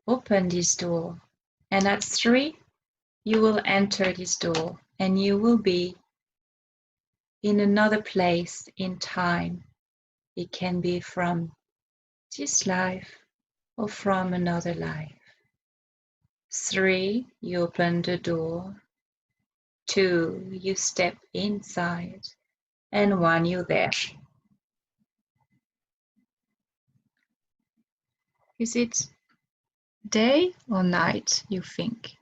open this door, and at 3, you will enter this door and you will be in another place in time. It can be from this life or from another life. 3, you open the door. 2, you step inside. And 1, you're there. Is it day or night, you think?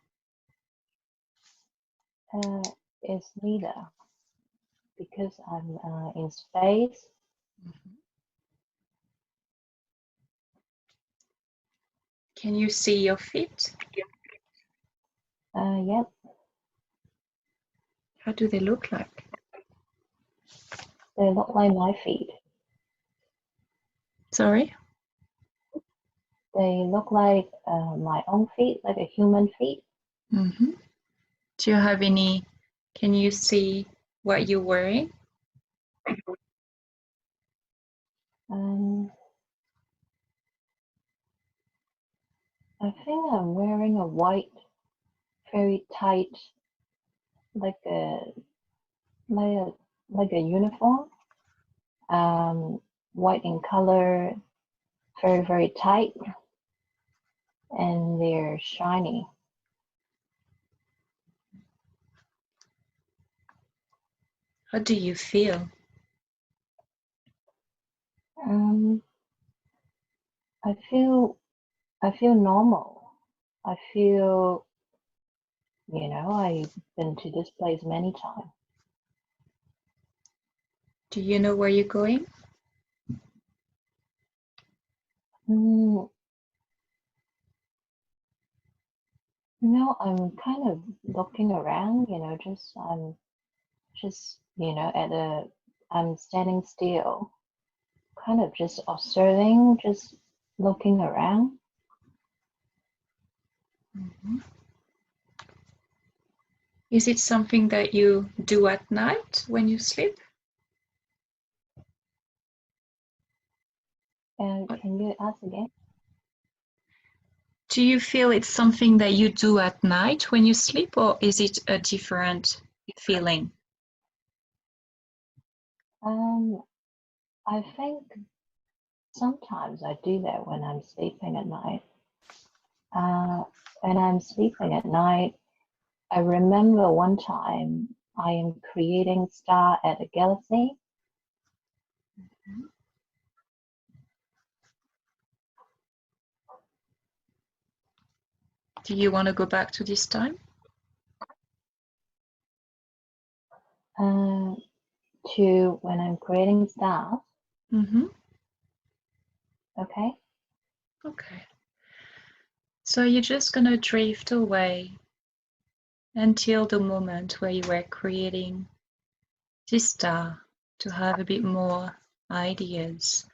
It's neither, because I'm in space. Can you see your feet? Yep. How do they look like? They look like my feet. Sorry? They look like my own feet, like a human feet. Mm-hmm. Do you have any, can you see what you're wearing? I think I'm wearing a white, very tight, like a uniform. White in color, very, very tight, and they're shiny. How do you feel? I feel normal. I feel, I've been to this place many times. Do you know where you're going? No, I'm kind of looking around, I'm standing still, kind of just observing, just looking around. Mm-hmm. Is it something that you do at night when you sleep? Can you ask again? Do you feel it's something that you do at night when you sleep, or is it a different feeling? I think sometimes I do that when I'm sleeping at night. When I'm sleeping at night, I remember one time I am creating star at a galaxy. Mm-hmm. Do you want to go back to this time? To when I'm creating stars. Mm-hmm. Okay. Okay. So you're just going to drift away until the moment where you were creating this star to have a bit more ideas,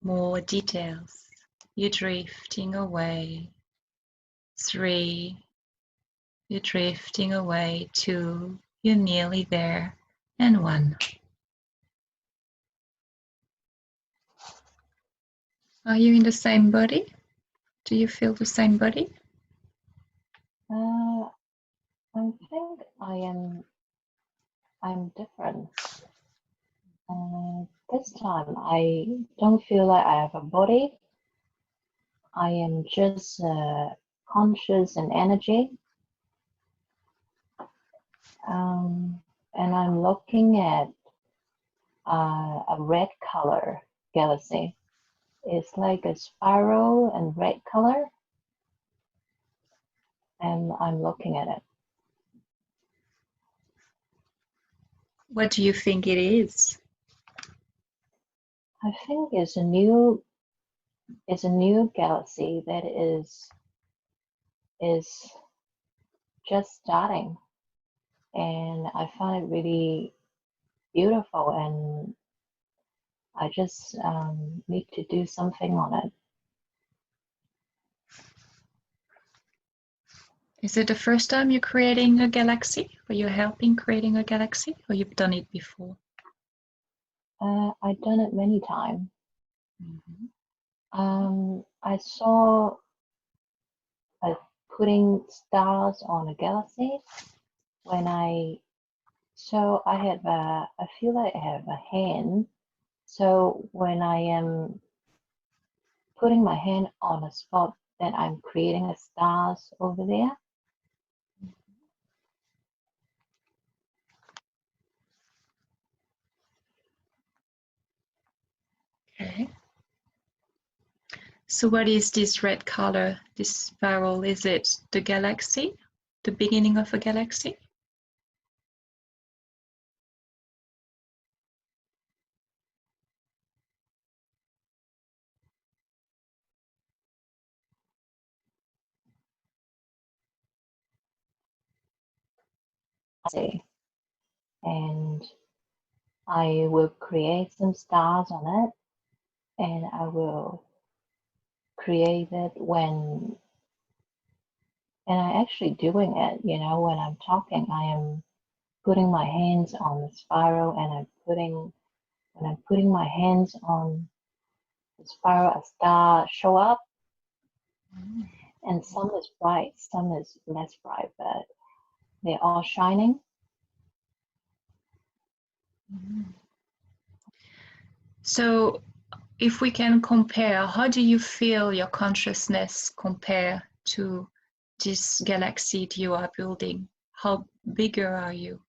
more details. You're drifting away. 3, you're drifting away. 2, you're nearly there. And 1. Are you in the same body? Do you feel the same body? I think I'm different. This time I don't feel like I have a body. I am just conscious and energy. And I'm looking at a red color galaxy. It's like a spiral and red color. And I'm looking at it. What do you think it is? I think it's a new galaxy that is just starting, and I find it really beautiful, and I just need to do something on it. Is it the first time you're creating a galaxy, or you're helping creating a galaxy, or you've done it before? I've done it many times. Mm-hmm. I saw by putting stars on a galaxy. So I feel like I have a hand. So when I am putting my hand on a spot, that I'm creating a stars over there. Okay. So what is this red color, this spiral? Is it the galaxy, the beginning of a galaxy? And I will create some stars on it, and I will create it when, and I'm actually doing it, you know, when I'm talking, I am putting my hands on the spiral, and when I'm putting my hands on the spiral, a star show up, and some is bright, some is less bright, but they're all shining. So if we can compare, how do you feel your consciousness compare to this galaxy that you are building? How bigger are you?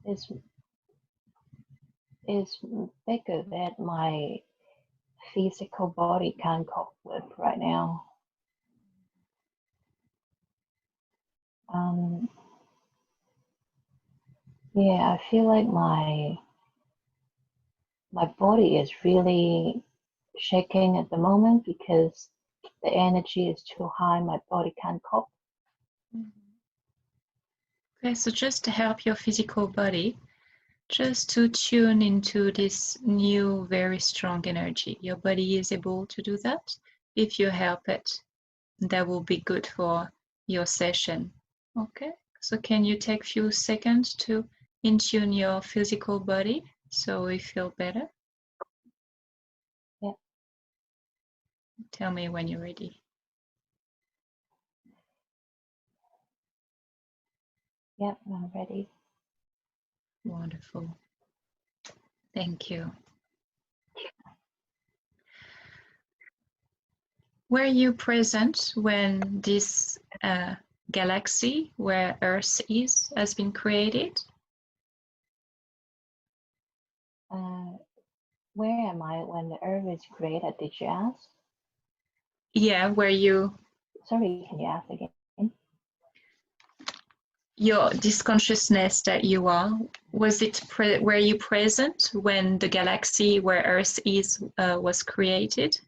It's bigger that my physical body can't cope with right now. Yeah, I feel like my body is really shaking at the moment because the energy is too high. My body can't cope. Okay, so just to help your physical body, just to tune into this new, very strong energy. Your body is able to do that. If you help it, that will be good for your session. Okay, so can you take a few seconds to in-tune your physical body so we feel better? Yeah. Tell me when you're ready. Yep, I'm ready. Wonderful. Thank you. Were you present when this galaxy where Earth is has been created? Where am I when the Earth is created? Did you ask? Yeah, were you? Sorry, can you ask again? This consciousness that you are, were you present when the galaxy where Earth is was created?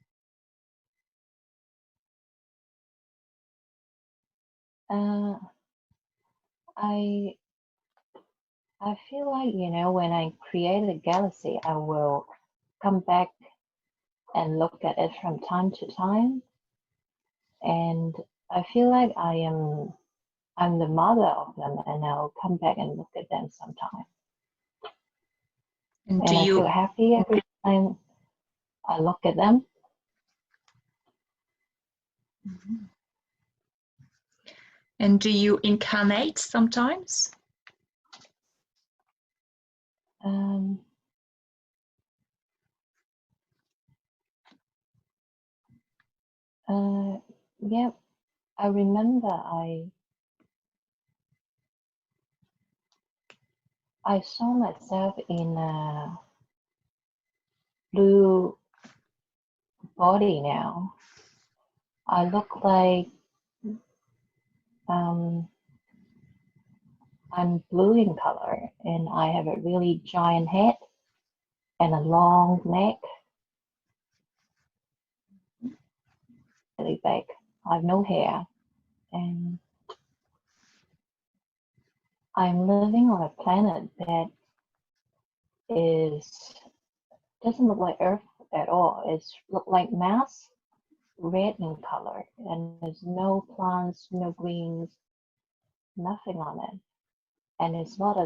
I feel like, you know, when I create a galaxy, I will come back and look at it from time to time. And I feel like I'm the mother of them, and I'll come back and look at them sometime. And I feel happy every time I look at them. Mm-hmm. And do you incarnate sometimes? Yeah, I remember I saw myself in a blue body now. I look like I'm blue in color, and I have a really giant head and a long neck, really big. I have no hair, and I'm living on a planet that doesn't look like Earth at all. It's look like Mars, red in color, and there's no plants, no greens, nothing on it. And there's a lot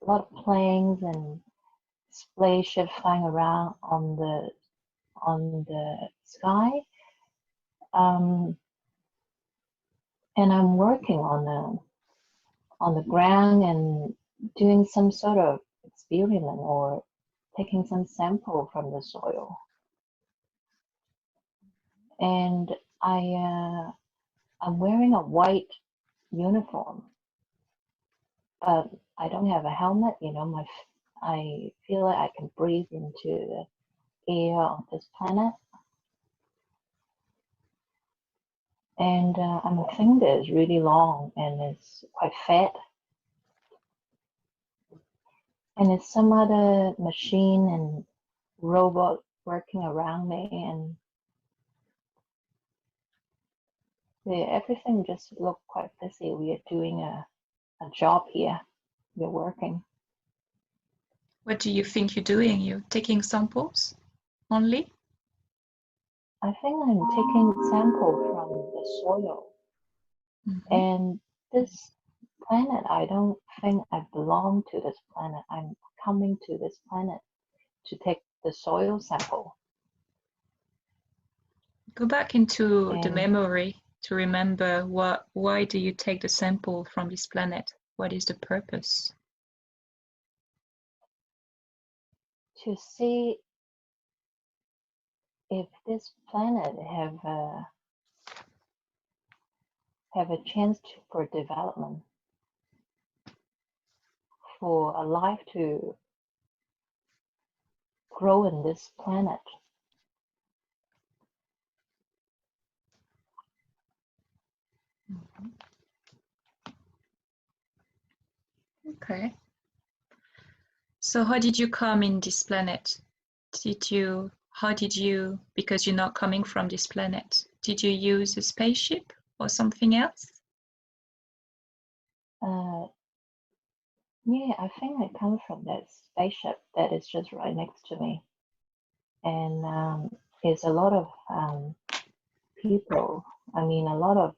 of planes and spaceships flying around on the on the sky, and I'm working on the ground and doing some sort of experiment or taking some sample from the soil. And I'm wearing a white uniform, but I don't have a helmet. You know, I feel like I can breathe into the air of this planet. And my finger is really long and it's quite fat. And it's some other machine and robot working around me, and everything just looked quite busy. We are doing a job here. We're working. What do you think you're doing? You're taking samples only? I think I'm taking sample from the soil. Mm-hmm. And this planet, I don't think I belong to this planet. I'm coming to this planet to take the soil sample. Go back into the And memory to remember why do you take the sample from this planet? What is the purpose? to see if this planet have a chance for development, for a life to grow in this planet. Mm-hmm. Okay. So how did you come in this planet? Because you're not coming from this planet, did you use a spaceship or something else? Yeah, I think I come from that spaceship that is just right next to me. And there's a lot of people, I mean, a lot of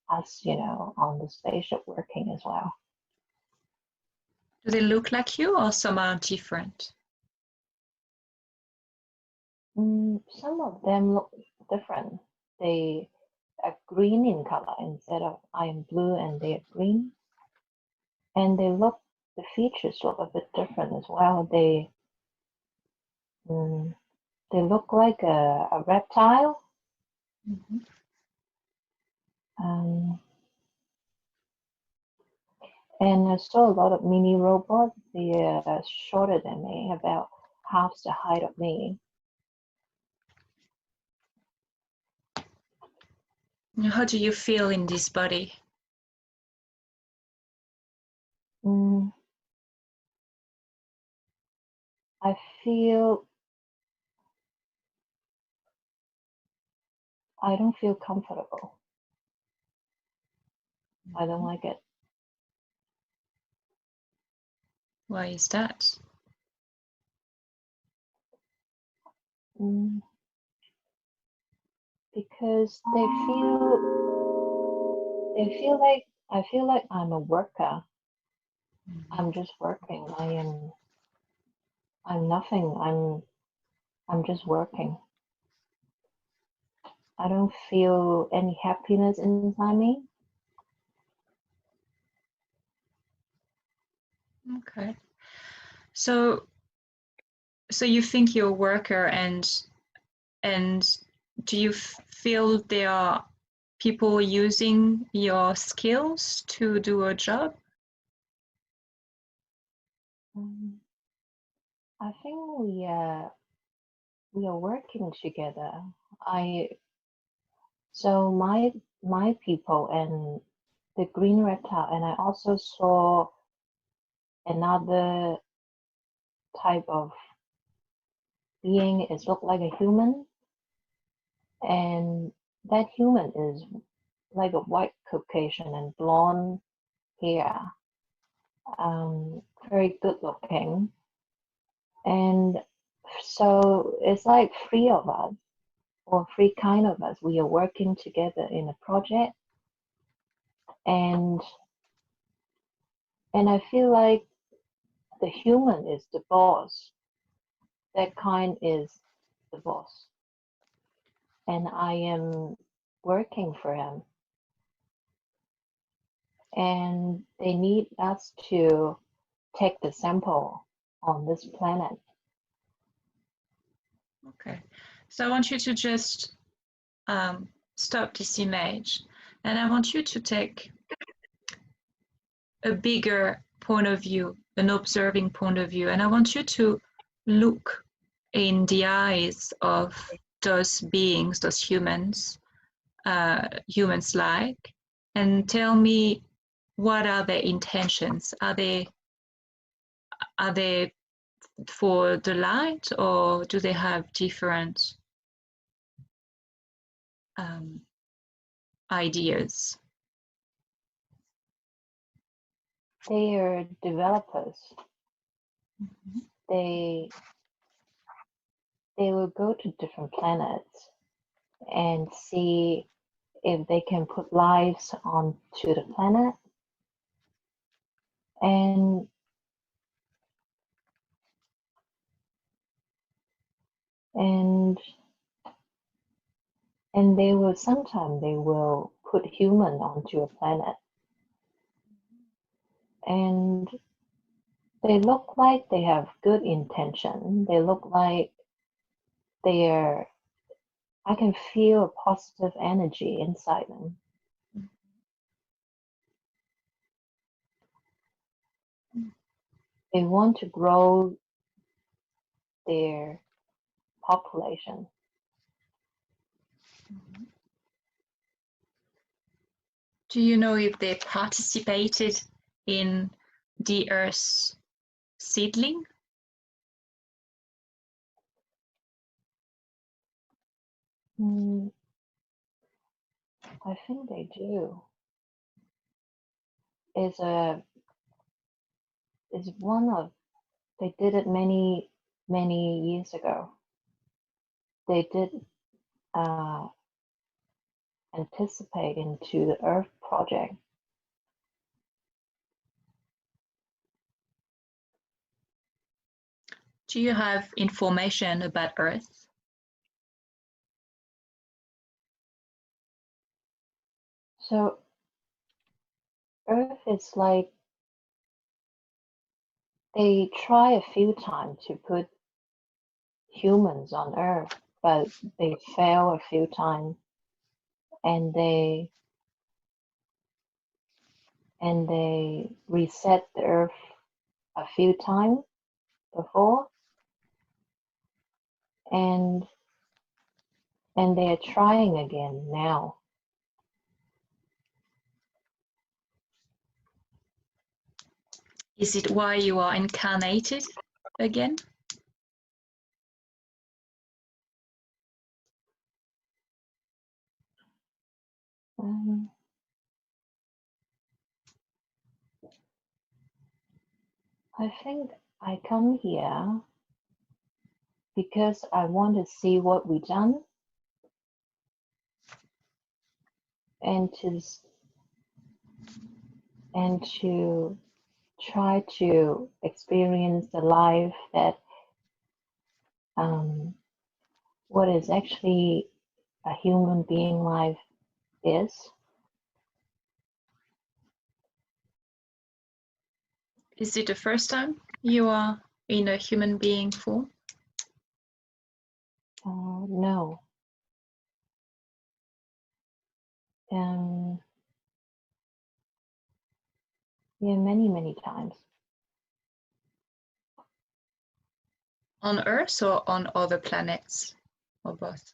us, you know, on the spaceship working as well. Do they look like you or some are different? Some of them look different. They are green in color instead of I am blue and they are green. And the features look a bit different as well. They look like a reptile. Mm-hmm. And I saw a lot of mini robots. They are shorter than me, about half the height of me. How do you feel in this body? I feel I don't feel comfortable. I don't like it. Why is that? Because they feel like I feel like I'm a worker. I'm just working. I'm nothing. I'm just working. I don't feel any happiness inside me. Okay. So you think you're a worker, and do you feel there are people using your skills to do a job? I think we are working together. So my people and the green reptile, and I also saw another type of being. It looked like a human, and that human is like a white Caucasian and blonde hair, very good looking. And so it's like three of us, or three kind of us. We are working together in a project, and I feel like the human is the boss. That kind is the boss. and I am working for him. And they need us to take the sample on this planet. Okay. So I want you to just stop this image, and I want you to take a bigger point of view, an observing point of view, and I want you to look in the eyes of those beings, those humans, humans-like, and tell me, what are their intentions? Are they for the light, or do they have different ideas? They are developers. Mm-hmm. They will go to different planets and see if they can put lives onto the planet, and they will sometimes they will put human onto a planet, and they look like they have good intention. They look like I can feel a positive energy inside them. They want to grow their population. Do you know if they participated in the Earth's seedling? I think they do. They did it many years ago. They did anticipate into the Earth project. Do you have information about Earth? So Earth is like, they try a few times to put humans on Earth, but they fail a few times, and they reset the Earth a few times before, and they are trying again now. Is it why you are incarnated again? I think I come here because I want to see what we've done, and to try to experience the life that what is actually a human being life is. Is it the first time you are in a human being form? No. Yeah, many times. On Earth or on other planets, or both?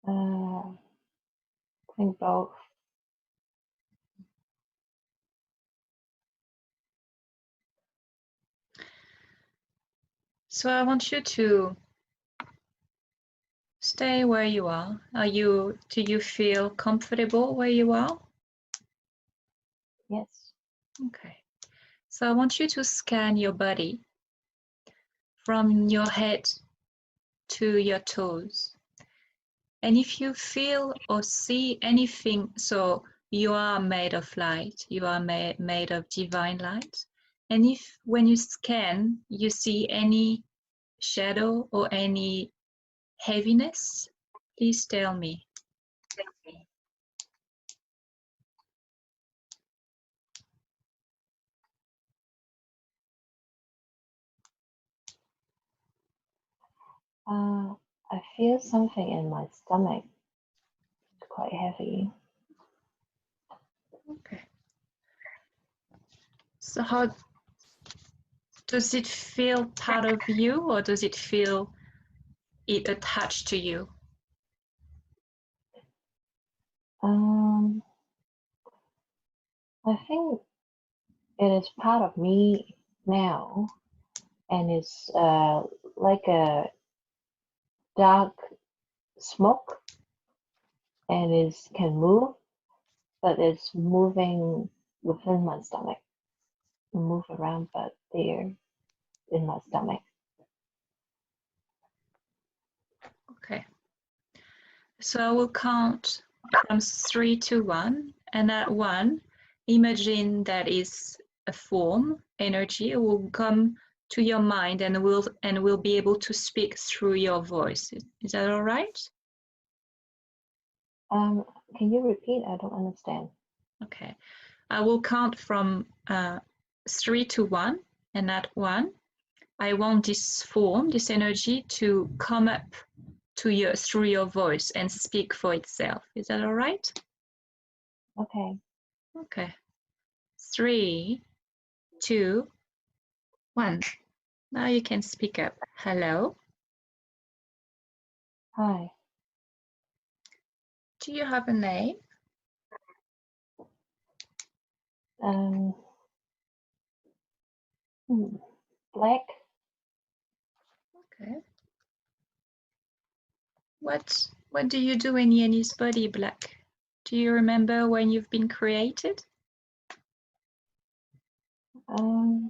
I think both. So I want you to stay where you are. Do you feel comfortable where you are? Yes. Okay. So I want you to scan your body from your head to your toes. And if you feel or see anything, so you are made of light, you are made of divine light. And if when you scan, you see any shadow or any heaviness, please tell me. I feel something in my stomach. It's quite heavy. Okay. So how does it feel part of you, or does it feel it attached to you? I think it is part of me now, and it's like a dark smoke, and it can move, but it's moving within my stomach. Move around, but there in my stomach. Okay. So I will count from 3 to 1, and at 1, imagine that is a form, energy. It will come to your mind and will be able to speak through your voice. Is that all right? Can you repeat? I don't understand. Okay. I will count from 3 to 1, and at 1, I want this form, this energy, to come up to you through your voice and speak for itself. Is that all right? Okay. Okay. 3, 2, 1. Now you can speak up. Hello. Hi. Do you have a name? Black. Okay. What do you do in Yennis body, Black? Do you remember when you've been created? Well,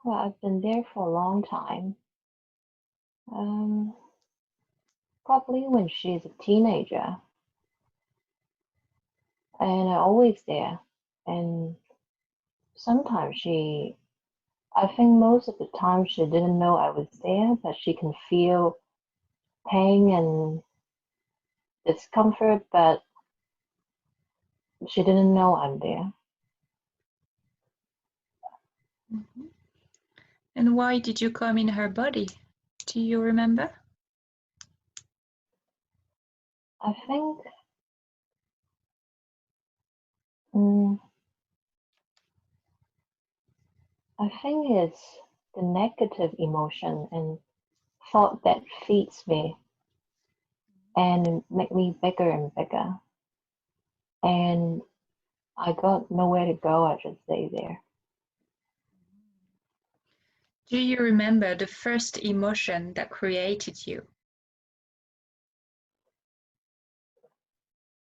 I've been there for a long time. Probably when she's a teenager. And I'm always there. And sometimes I think most of the time she didn't know I was there, but she can feel pain and discomfort, but she didn't know I'm there. Mm-hmm. And why did you come in her body? Do you remember? I think it's the negative emotion and thought that feeds me and make me bigger and bigger. And I got nowhere to go. I just stay there. Do you remember the first emotion that created you?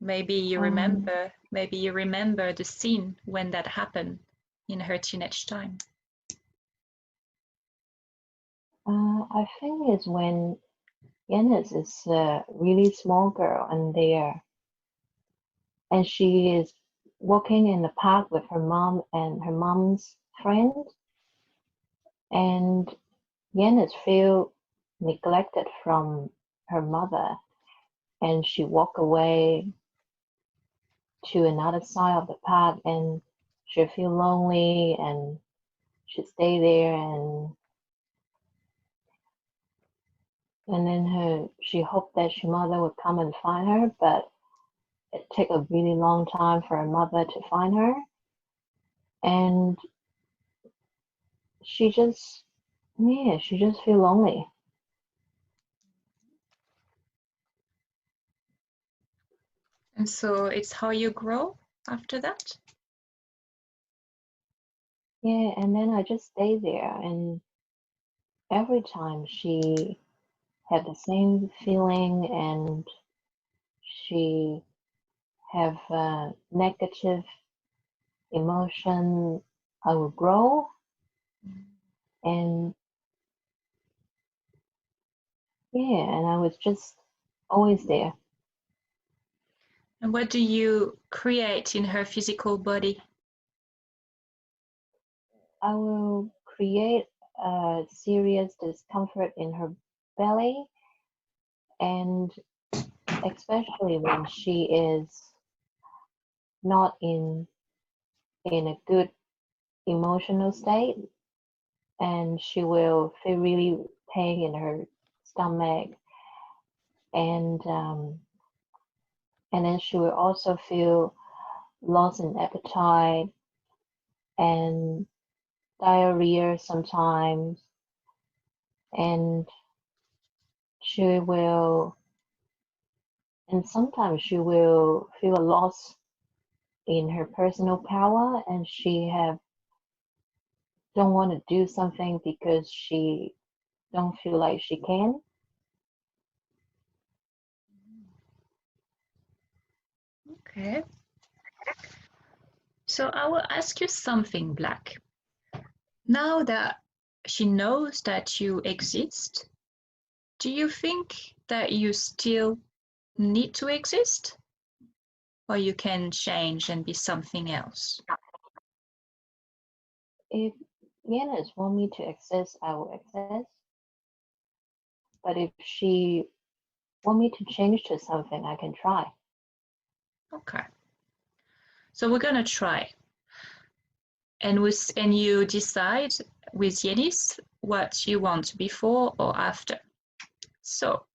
Maybe you remember the scene when that happened in her teenage time. I think it's when Yennis is a really small girl and she is walking in the park with her mom and her mom's friend, and Yennis feel neglected from her mother, and she walk away to another side of the park, and she feel lonely, and she stay there, and then she hoped that her mother would come and find her, but it took a really long time for her mother to find her, and she just feel lonely. And so it's how you grow after that? Yeah, and then I just stay there, and every time she had the same feeling, and she have a negative emotion, I will grow, and yeah, and I was just always there. And what do you create in her physical body? I will create serious discomfort in her belly, and especially when she is not in a good emotional state, and she will feel really pain in her stomach, and then she will also feel loss in appetite and diarrhea sometimes, and she will, and sometimes she will feel a loss in her personal power, and she have don't want to do something because she don't feel like she can. Okay. So I will ask you something, Black. Now that she knows that you exist, do you think that you still need to exist? Or you can change and be something else? If Yennis want me to exist, I will exist. But if she want me to change to something, I can try. Okay. So we're gonna try. And you decide with Yennis what you want before or after. So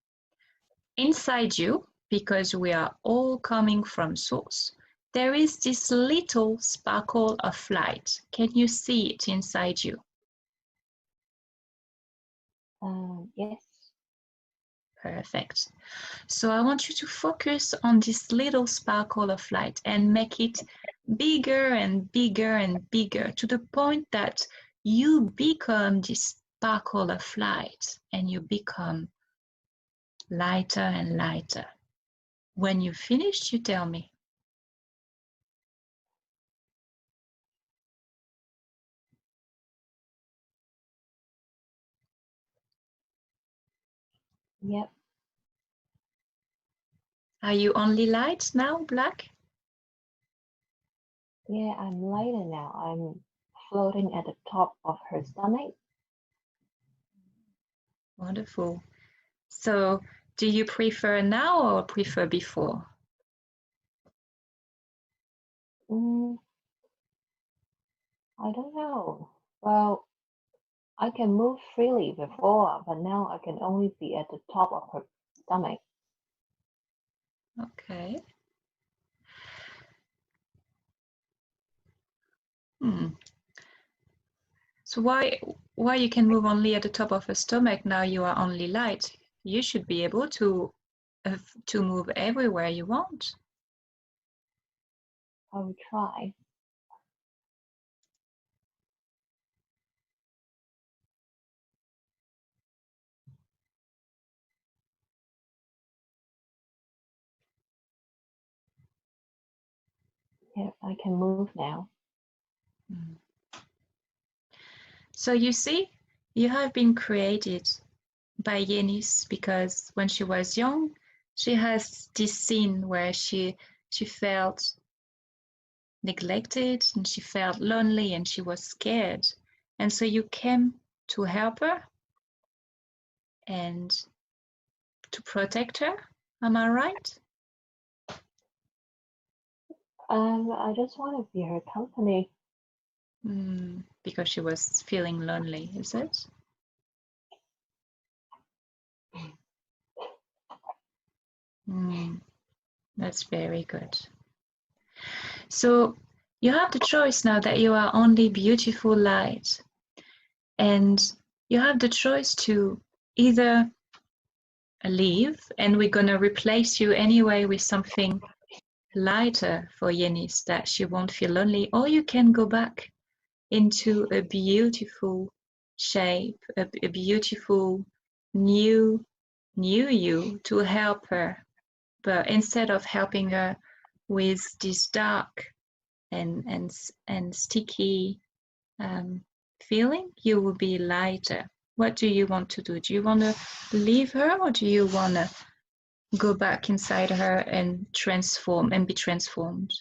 inside you, because we are all coming from source, there is this little sparkle of light. Can you see it inside you? Yes. Perfect. So I want you to focus on this little sparkle of light and make it bigger and bigger and bigger to the point that you become this sparkle of light and you become lighter and lighter. When you finish, you tell me. Yep. Are you only light now, Black? Yeah, I'm lighter now. I'm floating at the top of her stomach. Wonderful. So do you prefer now or prefer before? I don't know. Well, I can move freely before, but now I can only be at the top of her stomach. Okay. So why you can move only at the top of her stomach now you are only light? You should be able to move everywhere you want. I will try. Yeah, I can move now. So you see, you have been created by Yennis because when she was young, she has this scene where she felt neglected and she felt lonely and she was scared. And so you came to help her and to protect her. Am I right? I just want to be her company. Because she was feeling lonely, is it? That's very good. So you have the choice now that you are only beautiful light. And you have the choice to either leave and we're going to replace you anyway with something lighter for Yennis that she won't feel lonely, or you can go back into a beautiful shape, a beautiful new you to help her. But instead of helping her with this dark and sticky feeling, you will be lighter. What do you want to do? Do you want to leave her, or do you want to go back inside her and transform and be transformed?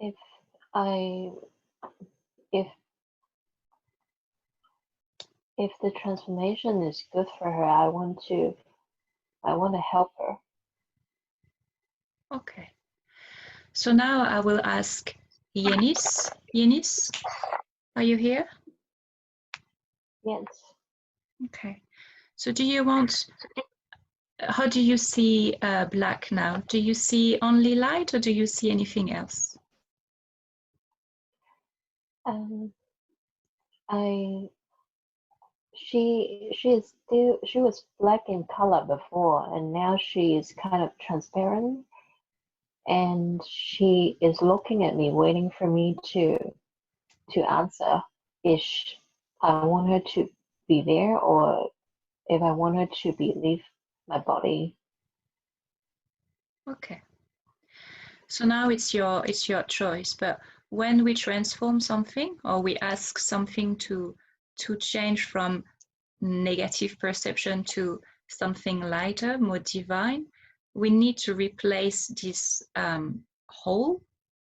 If if the transformation is good for her, I want to help her. Okay. So now I will ask Yennis. Yennis, are you here? Yes. Okay. So do you want, how do you see black now? Do you see only light or do you see anything else? She was black in color before, and now she is kind of transparent, and she is looking at me, waiting for me to answer if I want her to be there or if I want her to leave my body. Okay. So now it's your choice, but when we transform something or we ask something to change from negative perception to something lighter, more divine, we need to replace this hole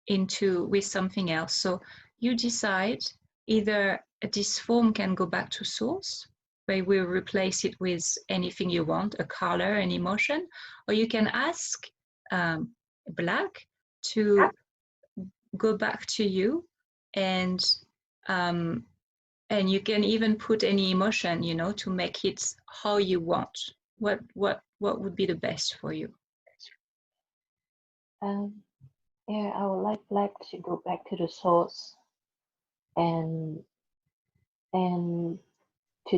with something else. So you decide either this form can go back to source, where we replace it with anything you want, a color, an emotion, or you can ask black to go back to you, and you can even put any emotion, you know, to make it how you want. What would be the best for you? Yeah, I would like black to go back to the source and to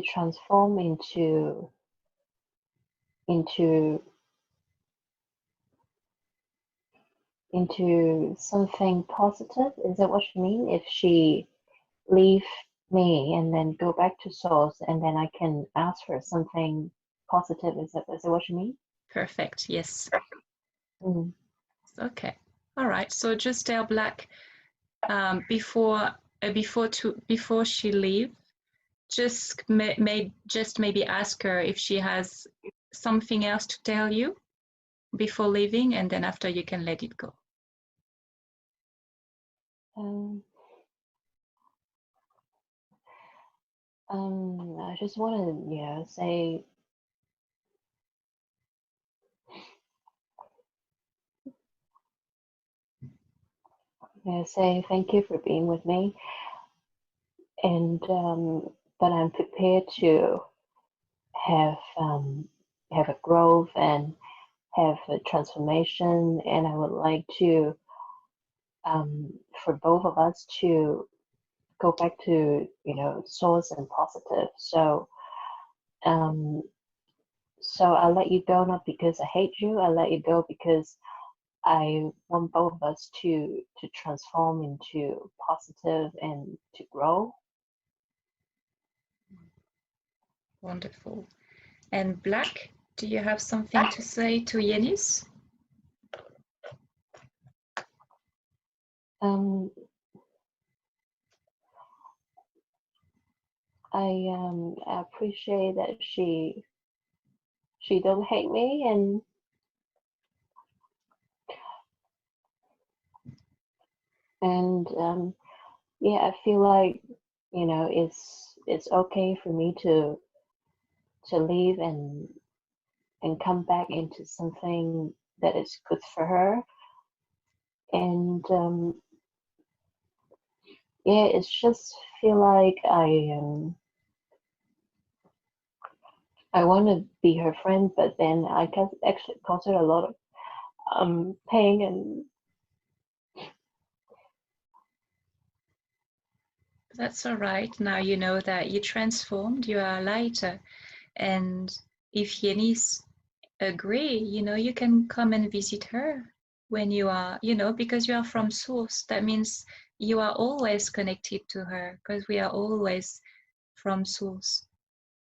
transform into something positive. Is that what you mean? If she leave me and then go back to source, and then I can ask for something positive. Is that what you mean? Perfect. Yes. Mm. Okay. All right. So just tell black before she leave, just maybe ask her if she has something else to tell you before leaving, and then after you can let it go. I just want to, say thank you for being with me, and but I'm prepared to have a growth and have a transformation, and I would like to for both of us to go back to source and positive. So I let you go not because I hate you. I let you go because I want both of us to transform into positive and to grow. Wonderful. And black, do you have something to say to Yennis? I appreciate that she don't hate me, and yeah, I feel like it's okay for me to leave and come back into something that is good for her, and yeah, it's just feel like I want to be her friend, but then I can actually cause her a lot of pain. And That's all right. Now you know that you transformed, you are lighter. And if Yennis agree, you can come and visit her when you are, because you are from source. That means you are always connected to her, because we are always from source.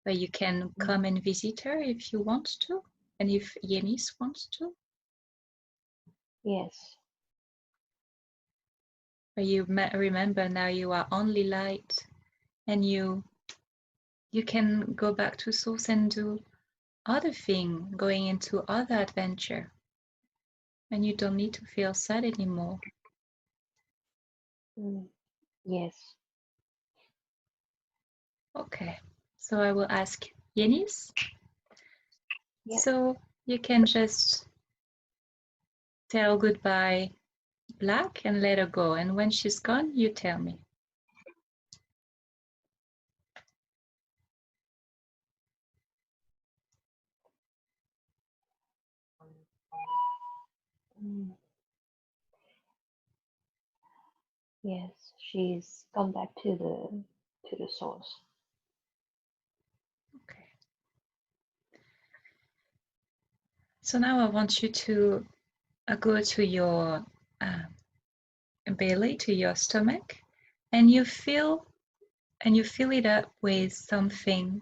But you can come and visit her if you want to, and if Yennis wants to. yes. But you remember now you are only light, and you can go back to source and do other thing, going into other adventure, and you don't need to feel sad anymore. Yes. Okay. So I will ask Yennis. Yeah. So you can just tell goodbye Black and let her go. And when she's gone, you tell me. Mm. Yes, she's gone back to the source. Okay. So now I want you to go to your belly, to your stomach, and you fill it up with something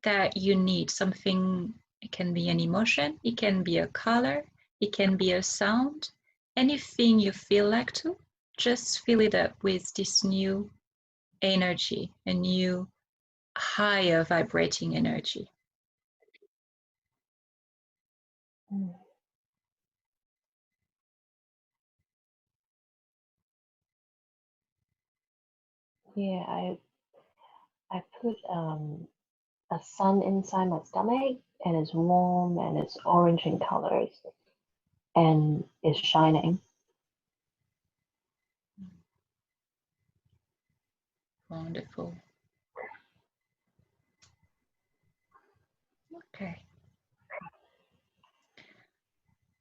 that you need. Something, it can be an emotion, it can be a color, it can be a sound, anything you feel like to, just fill it up with this new energy, a new higher vibrating energy. Mm. Yeah, I put a sun inside my stomach, and it's warm and it's orange in colors and it's shining. Wonderful. Okay.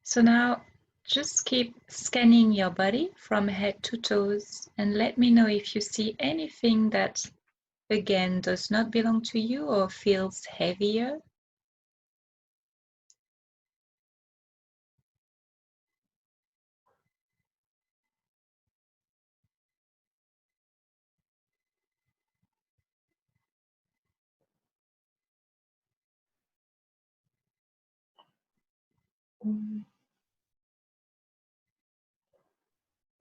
So now just keep scanning your body from head to toes and let me know if you see anything that again does not belong to you or feels heavier. Mm.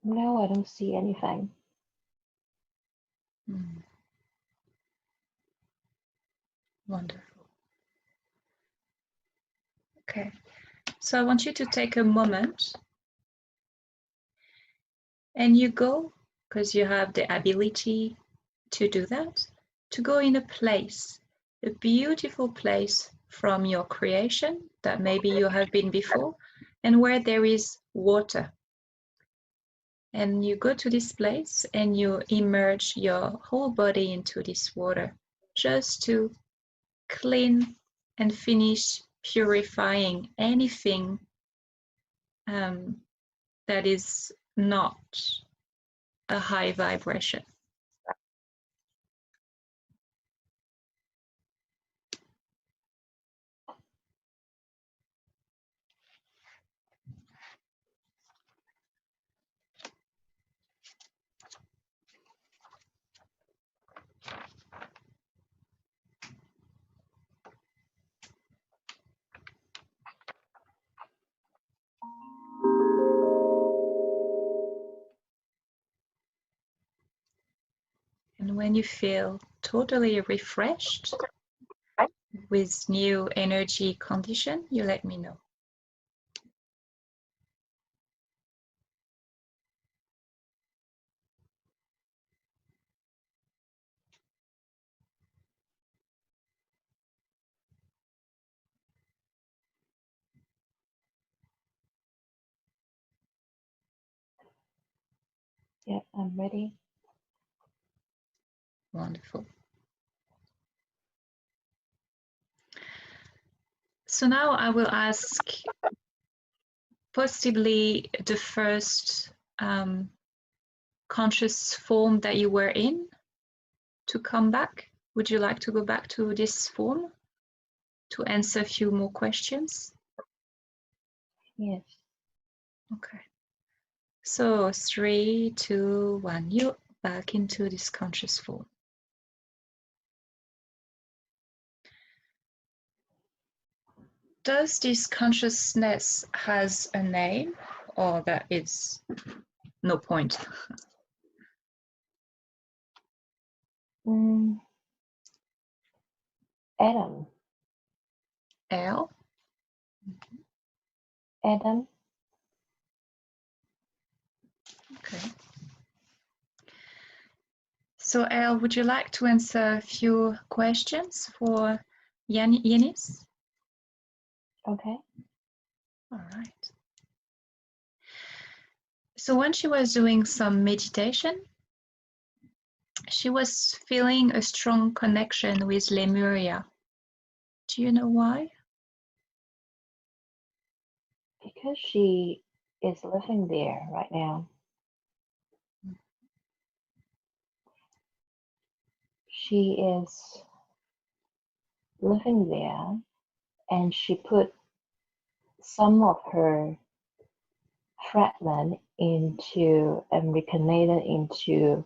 No, I don't see anything. Wonderful. Okay, so I want you to take a moment and you go, because you have the ability to do that, to go in a place, a beautiful place from your creation that maybe you have been before, and where there is water. And you go to this place and you immerse your whole body into this water just to clean and finish purifying anything that is not a high vibration. And when you feel totally refreshed with new energy condition, you let me know. Yeah, I'm ready. Wonderful. So now I will ask possibly the first conscious form that you were in to come back. Would you like to go back to this form to answer a few more questions? Yes. Okay. So 3, 2, 1, you're back into this conscious form. Does this consciousness has a name, or that is no point? Adam. L? Adam. Okay. So Elle, would you like to answer a few questions for Yennis? Okay. All right. So when she was doing some meditation, she was feeling a strong connection with Lemuria. Do you know why? Because she is living there right now. She is living there, and she put some of her fragment into and reincarnated into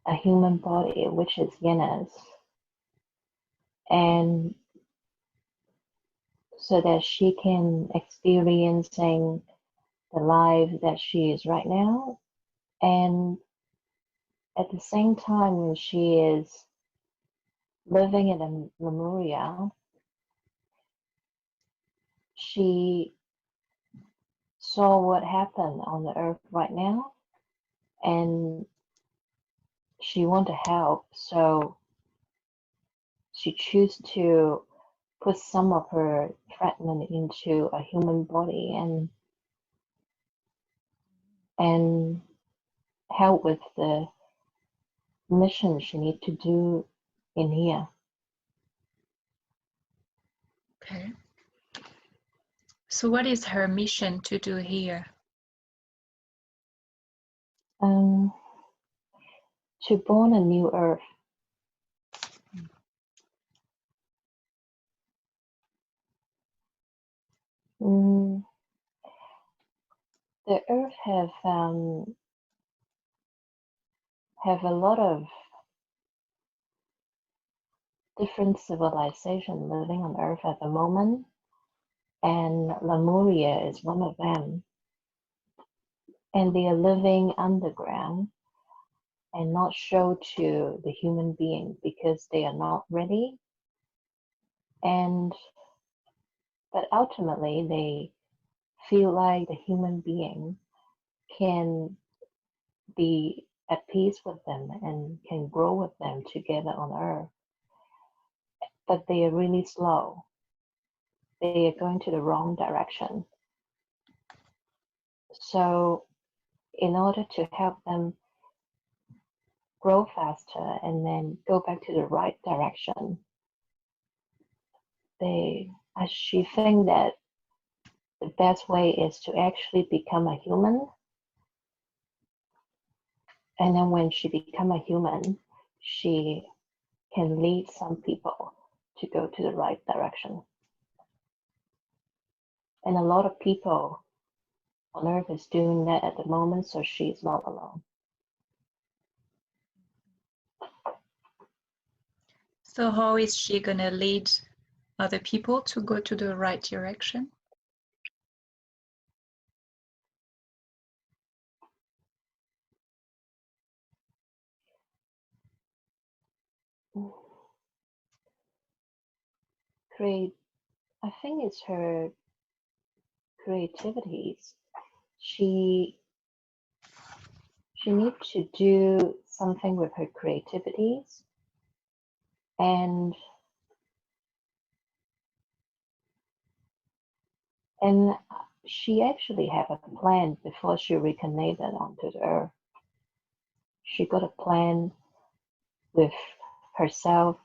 a human body, which is Yennis, and so that she can experiencing the life that she is right now, and at the same time when she is living in Lemuria, she saw what happened on the earth right now, and she want to help, so she chose to put some of her fragment into a human body and help with the mission she need to do in here. Okay. So what is her mission to do here? To born a new earth. The earth have a lot of different civilizations living on earth at the moment, and Lemuria is one of them. And they are living underground and not show to the human being because they are not ready. But ultimately they feel like the human being can be at peace with them and can grow with them together on earth. But they are really slow. They are going to the wrong direction. So in order to help them grow faster and then go back to the right direction, she think that the best way is to actually become a human. And then when she become a human, she can lead some people to go to the right direction. And a lot of people on earth is doing that at the moment, so she's not alone. So how is she gonna lead other people to go to the right direction? I think it's her creativities. She needs to do something with her creativities, and she actually had a plan before she reincarnated onto the earth. She got a plan with herself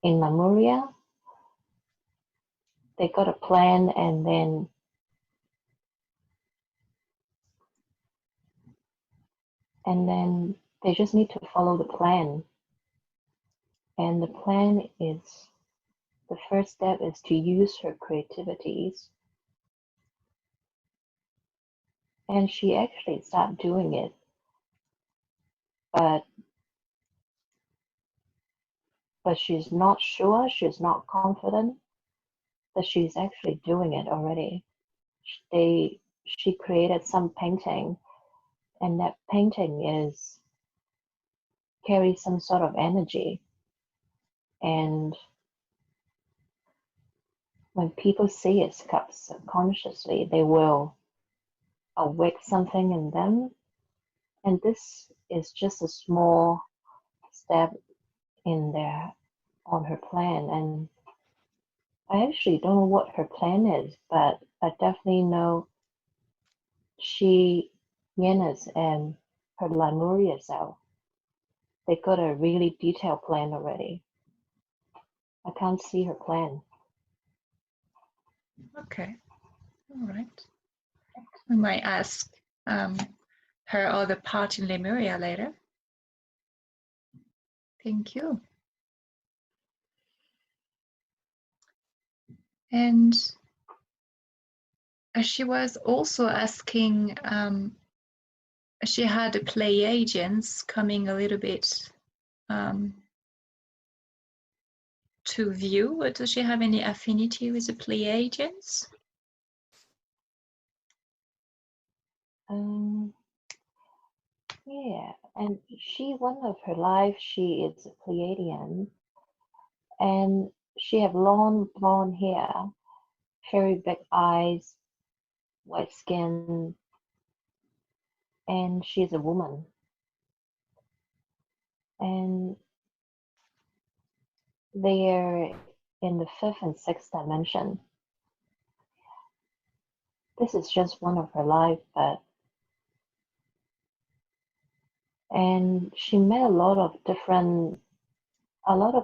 in Lemuria. They got a plan, and then they just need to follow the plan. And the plan is, the first step is to use her creativities. And she actually started doing it, but she's not sure, she's not confident that she's actually doing it already. She created some painting, and that painting carries some sort of energy. And when people see it subconsciously, they will awake something in them, And this is just a small step in there on her plan. And I actually don't know what her plan is, but I definitely know Yennis and her Lemuria self, they got a really detailed plan already. I can't see her plan. Okay, all right. We might ask her other part in Lemuria later. Thank you. And she was also asking, she had the play agents coming a little bit to view. Does she have any affinity with the play agents? Yeah, and one of her life, she is a Pleiadian, and she have long blonde hair, very big eyes, white skin, and she's a woman. And they're in the 5th and 6th dimension. This is just one of her life, and she met a lot of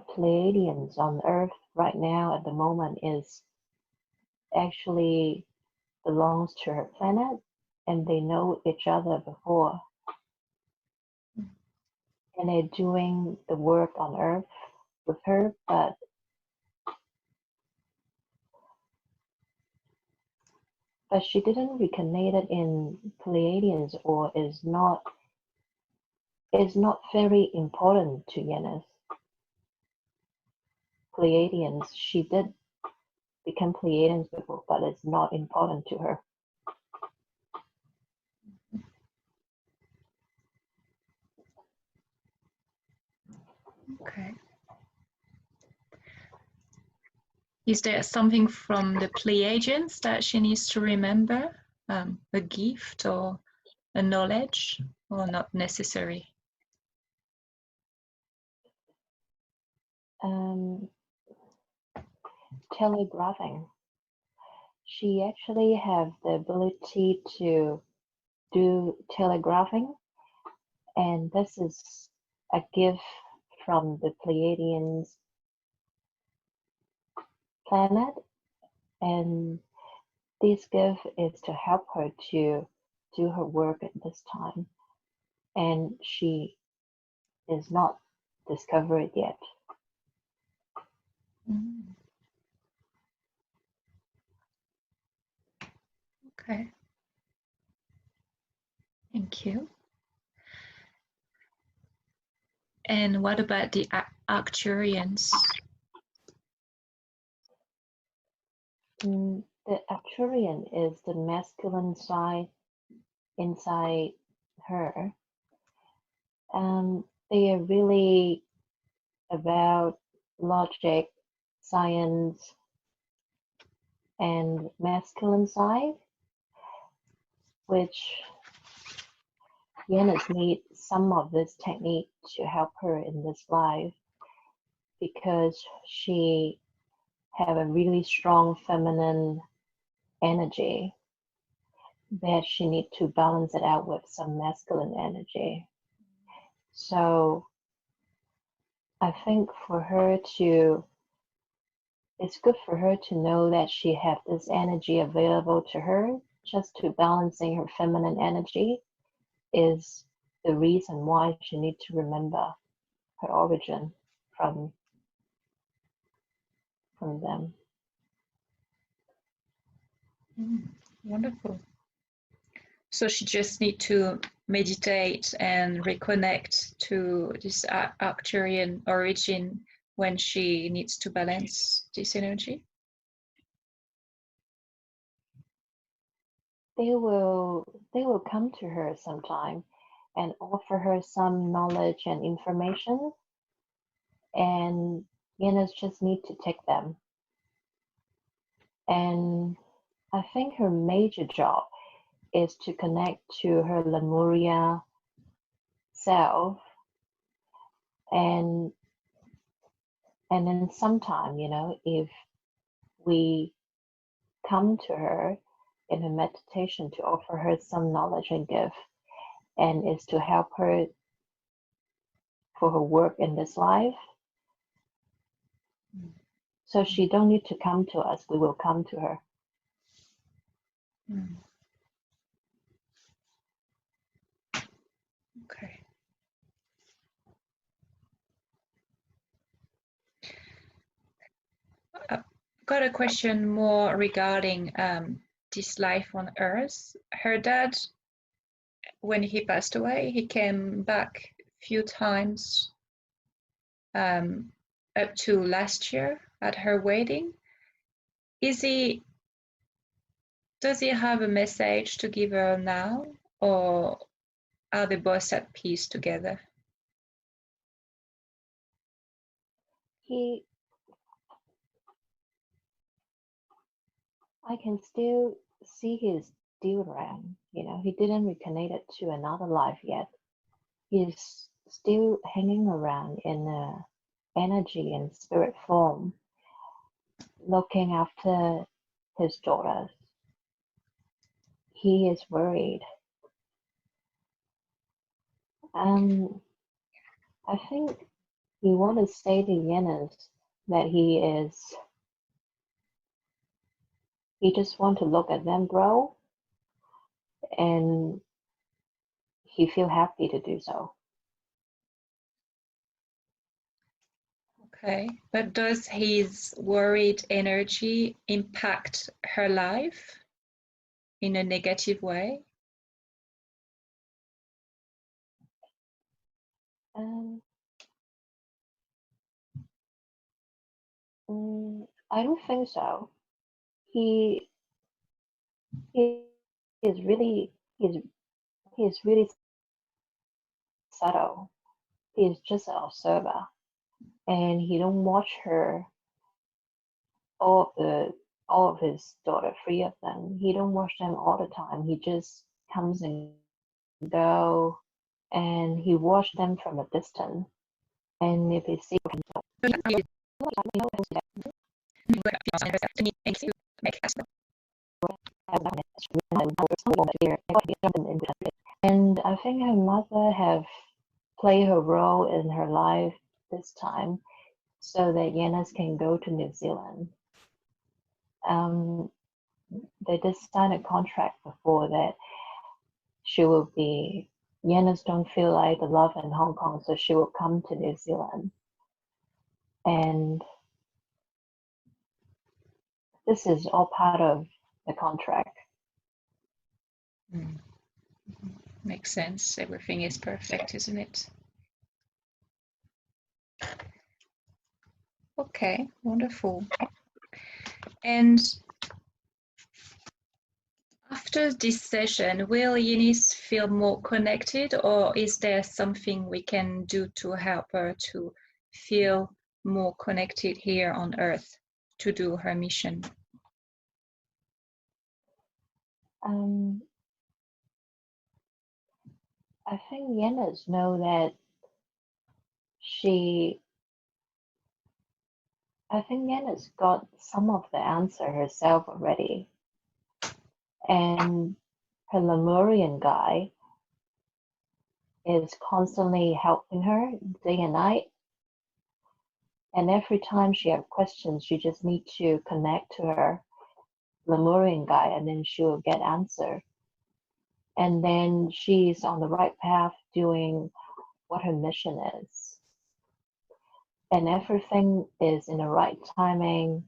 Pleiadians on Earth right now at the moment is actually belongs to her planet, and they know each other before. And they're doing the work on Earth with her, but she didn't reconnect it in Pleiadians, or is not very important to Yennis. Pleiadians, she did become Pleiadians before, but it's not important to her. Okay. Is there something from the Pleiadians that she needs to remember? A gift or a knowledge, or not necessary? Telegraphing. She actually have the ability to do telegraphing, and this is a gift from the Pleiadians planet, and this gift is to help her to do her work at this time, and she is not discovered yet. Okay. Thank you. And what about the Arcturians? The Arcturian is the masculine side inside her. They are really about logic, science, and masculine side, which Yennis needs some of this technique to help her in this life, because she have a really strong feminine energy that she need to balance it out with some masculine energy. So I think it's good for her to know that she have this energy available to her, just to balancing her feminine energy is the reason why she needs to remember her origin from them. Wonderful. So she just need to meditate and reconnect to this Arcturian origin when she needs to balance this energy? They will come to her sometime and offer her some knowledge and information, and Yennis just need to take them. And I think her major job is to connect to her Lemuria itself, and then sometime, you know, if we come to her in a meditation to offer her some knowledge and gift, and is to help her for her work in this life. So she don't need to come to us, we will come to her. Okay. I've got a question more regarding this life on Earth. Her dad, when he passed away, he came back a few times up to last year at her wedding. Does he have a message to give her now, or are they both at peace together? I can still see he's still around, you know, he didn't reincarnated to another life yet. He's still hanging around in a energy and spirit form, looking after his daughters. He is worried. I think we want to say to Yennis that he just want to look at them grow, and he feel happy to do so. Okay, but does his worried energy impact her life in a negative way? I don't think so. He is really subtle. He is just an observer, and he don't watch her all of his daughter, 3 of them. He don't watch them all the time. He just comes and go, and he watch them from a distance. And if he sees and I think her mother have played her role in her life this time, so that Yennis can go to New Zealand. They just signed a contract before that she will be, Yennis don't feel like the love in Hong Kong, so she will come to New Zealand. And this is all part of the contract. Makes sense. Everything is perfect, isn't it? Okay, wonderful. And after this session, will Yennis feel more connected, or is there something we can do to help her to feel more connected here on Earth to do her mission? I think Yennis know that I think Yennis got some of the answer herself already. And her Lemurian guy is constantly helping her day and night. And every time she has questions, she just needs to connect to her Lemurian guy, and then she will get answer. And then she's on the right path doing what her mission is. And everything is in the right timing,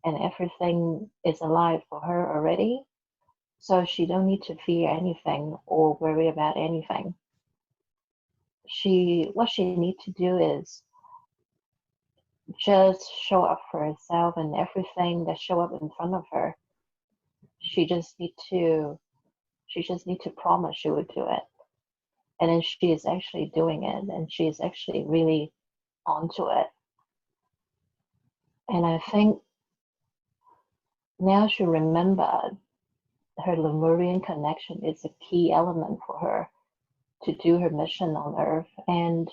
and everything is alive for her already. So she don't need to fear anything or worry about anything. What she needs to do is just show up for herself, and everything that show up in front of her, she just need to promise she would do it. And then she is actually doing it, and she is actually really onto it. And I think now she remembered her Lemurian connection is a key element for her to do her mission on Earth, and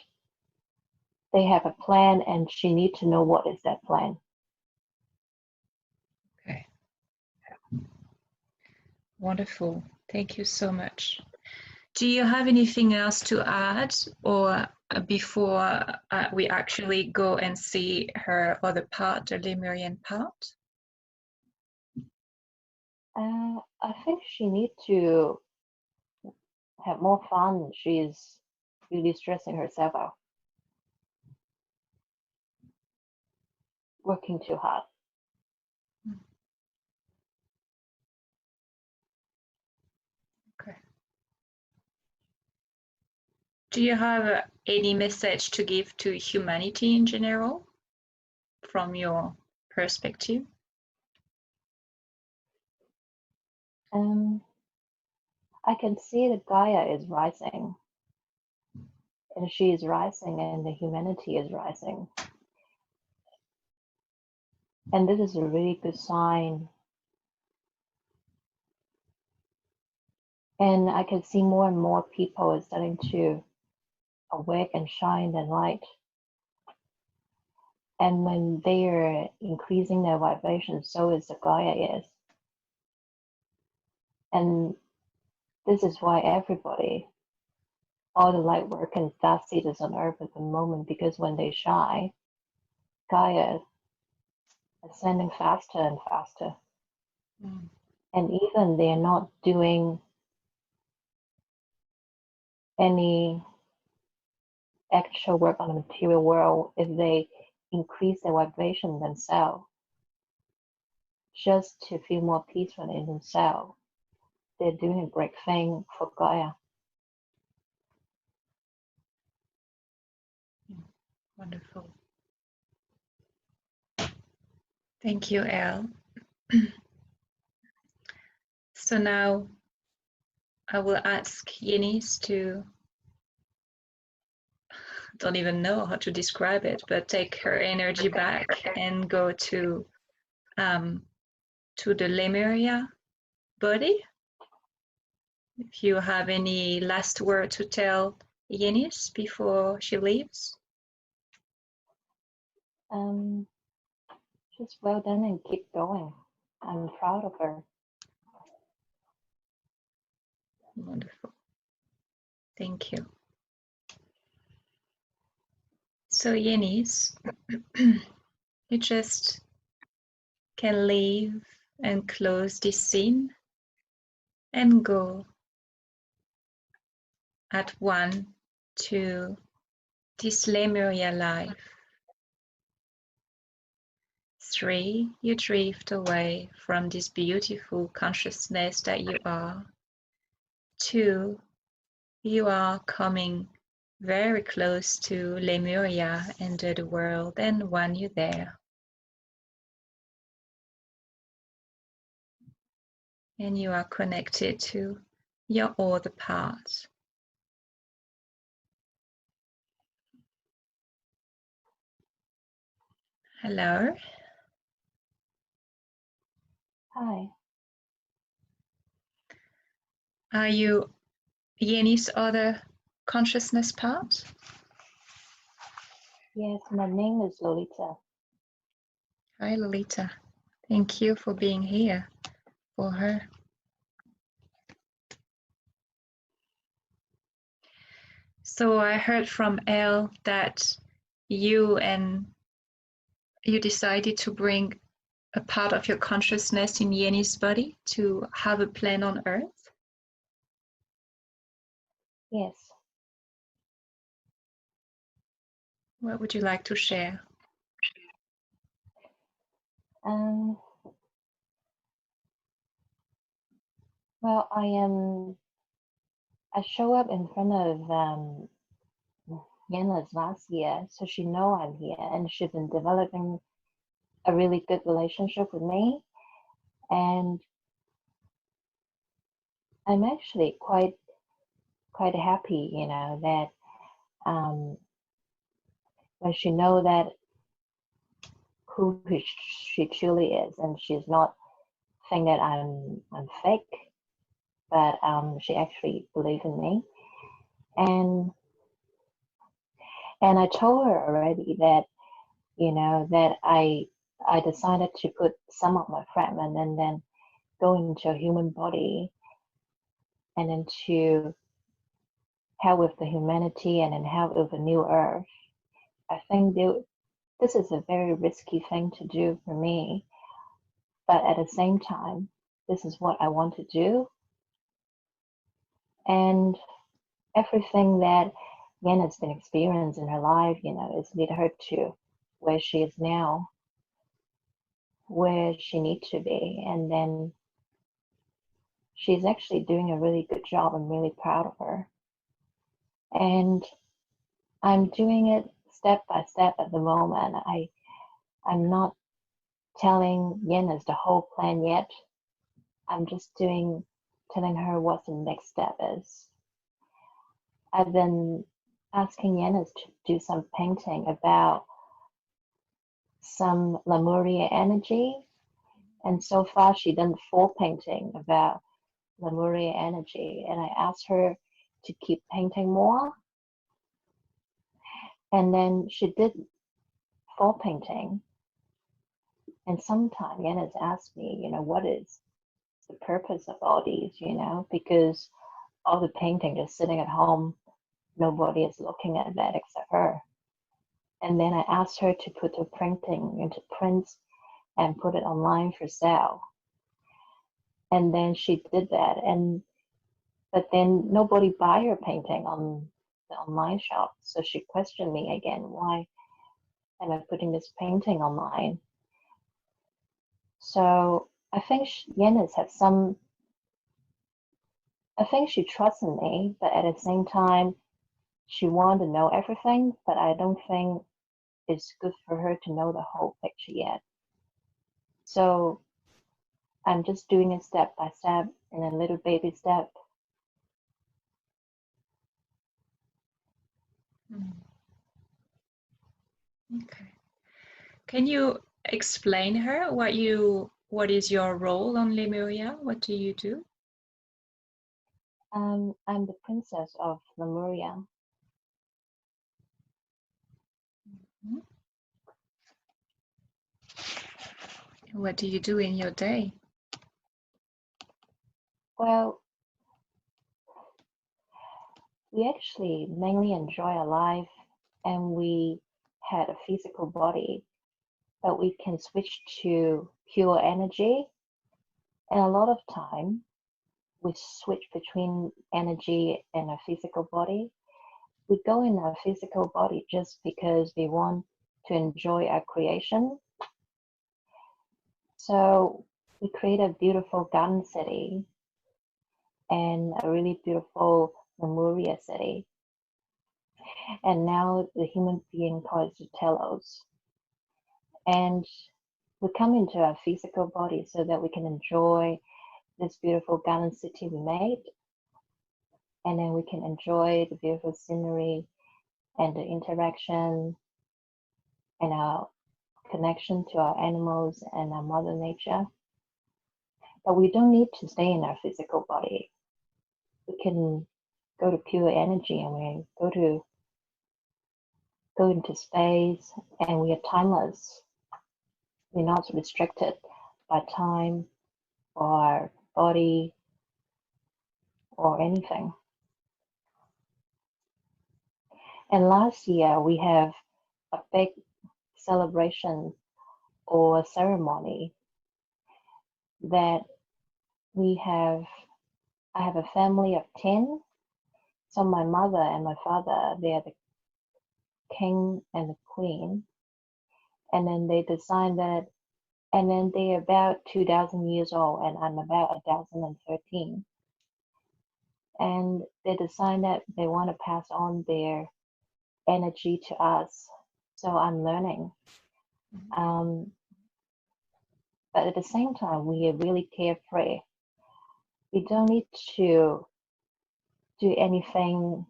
they have a plan, and she needs to know what is that plan. Okay. Wonderful. Thank you so much. Do you have anything else to add, or before we actually go and see her other part, the Lemurian part? I think she needs to have more fun. She's really stressing herself out, working too hard. Okay. Do you have any message to give to humanity in general from your perspective? I can see that Gaia is rising, and she is rising, and the humanity is rising. And this is a really good sign. And I can see more and more people are starting to awake and shine their light. And when they are increasing their vibration, so is the Gaia is. And this is why everybody, all the light work and dark seeds on Earth at the moment, because when they shine, Gaia is ascending faster and faster. Mm. And even they're not doing any actual work on the material world, if they increase their vibration themselves, just to feel more peaceful in themselves, they're doing a great thing for Gaia. Wonderful. Thank you, Elle. So now I will ask Yennis to, don't even know how to describe it, but take her energy back and go to the Lemuria body. If you have any last word to tell Yennis before she leaves. Just well done and keep going. I'm proud of her. Wonderful. Thank you. So Yennis, you just can leave and close this scene and go at one to this Lemuria life. 3, you drift away from this beautiful consciousness that you are. 2, you are coming very close to Lemuria and the world, and 1, you're there. And you are connected to your other part. Hello. Hi. Are you Yennis' other consciousness part? Yes, my name is Lolita. Hi, Lolita. Thank you for being here for her. So I heard from Elle that you decided to bring a part of your consciousness in Yennis' body to have a plan on Earth. Yes. What would you like to share? Well, I show up in front of Yennis last year, so she know I'm here, and she's been developing a really good relationship with me, and I'm actually quite happy, you know, that when she know that who she truly is, and she's not think that I'm fake, but she actually believes in me, And I told her already that, that I decided to put some of my fragment and then go into a human body and then to help with the humanity and then help with the new earth. I think this is a very risky thing to do for me, but at the same time, this is what I want to do. And everything that Yennis has been experiencing in her life, has led her to where she is now, where she needs to be. And then she's actually doing a really good job. I'm really proud of her. And I'm doing it step by step at the moment. I'm not telling Yennis the whole plan yet. I'm just telling her what the next step is. I've been asking Yennis to do some painting about some Lemuria energy, and so far she done 4 painting about Lemuria energy, and I asked her to keep painting more, and then she did 4 painting. And sometimes Yennis asked me, what is the purpose of all these, because all the painting just sitting at home, nobody is looking at that except her. And then I asked her to put the printing into prints and put it online for sale. And then she did that. But then nobody buy her painting on the online shop. So she questioned me again, why am I putting this painting online? So I think Yennis has I think she trusts in me, but at the same time, she wanted to know everything, but I don't think it's good for her to know the whole picture yet. So I'm just doing it step by step in a little baby step. Okay. Can you explain her what is your role on Lemuria? What do you do? I'm the princess of Lemuria. What do you do in your day? Well, we actually mainly enjoy our life, and we had a physical body, but we can switch to pure energy. And a lot of time, we switch between energy and a physical body. We go in our physical body just because we want to enjoy our creation. So we create a beautiful garden city and a really beautiful Lemuria city. And now the human being calls it telos. And we come into our physical body so that we can enjoy this beautiful garden city we made. And then we can enjoy the beautiful scenery and the interaction and our connection to our animals and our mother nature. But we don't need to stay in our physical body. We can go to pure energy, and we go into space, and we are timeless. We're not restricted by time or body or anything. And last year we have a big celebration or ceremony that I have a family of 10. So my mother and my father, they are the king and the queen. And then they designed that, and then they're about 2,000 years old, and I'm about 1,013. And they decide that they want to pass on their energy to us. So I'm learning. But at the same time, we are really carefree. We don't need to do anything.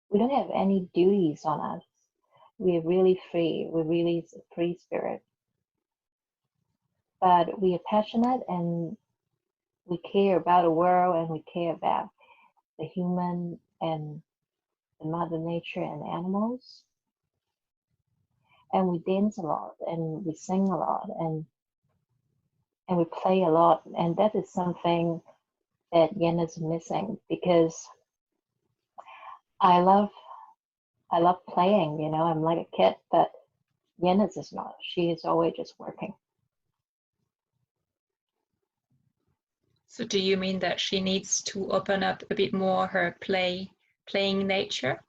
We don't have any duties on us. We're really free. We're really free spirit. But we are passionate, and we care about the world, and we care about the human, and the Mother Nature and animals. And we dance a lot, and we sing a lot, and we play a lot. And that is something that Yennis is missing, because I love playing, you know, I'm like a kid, but Yennis is not. She is always just working. So do you mean that she needs to open up a bit more her playing nature?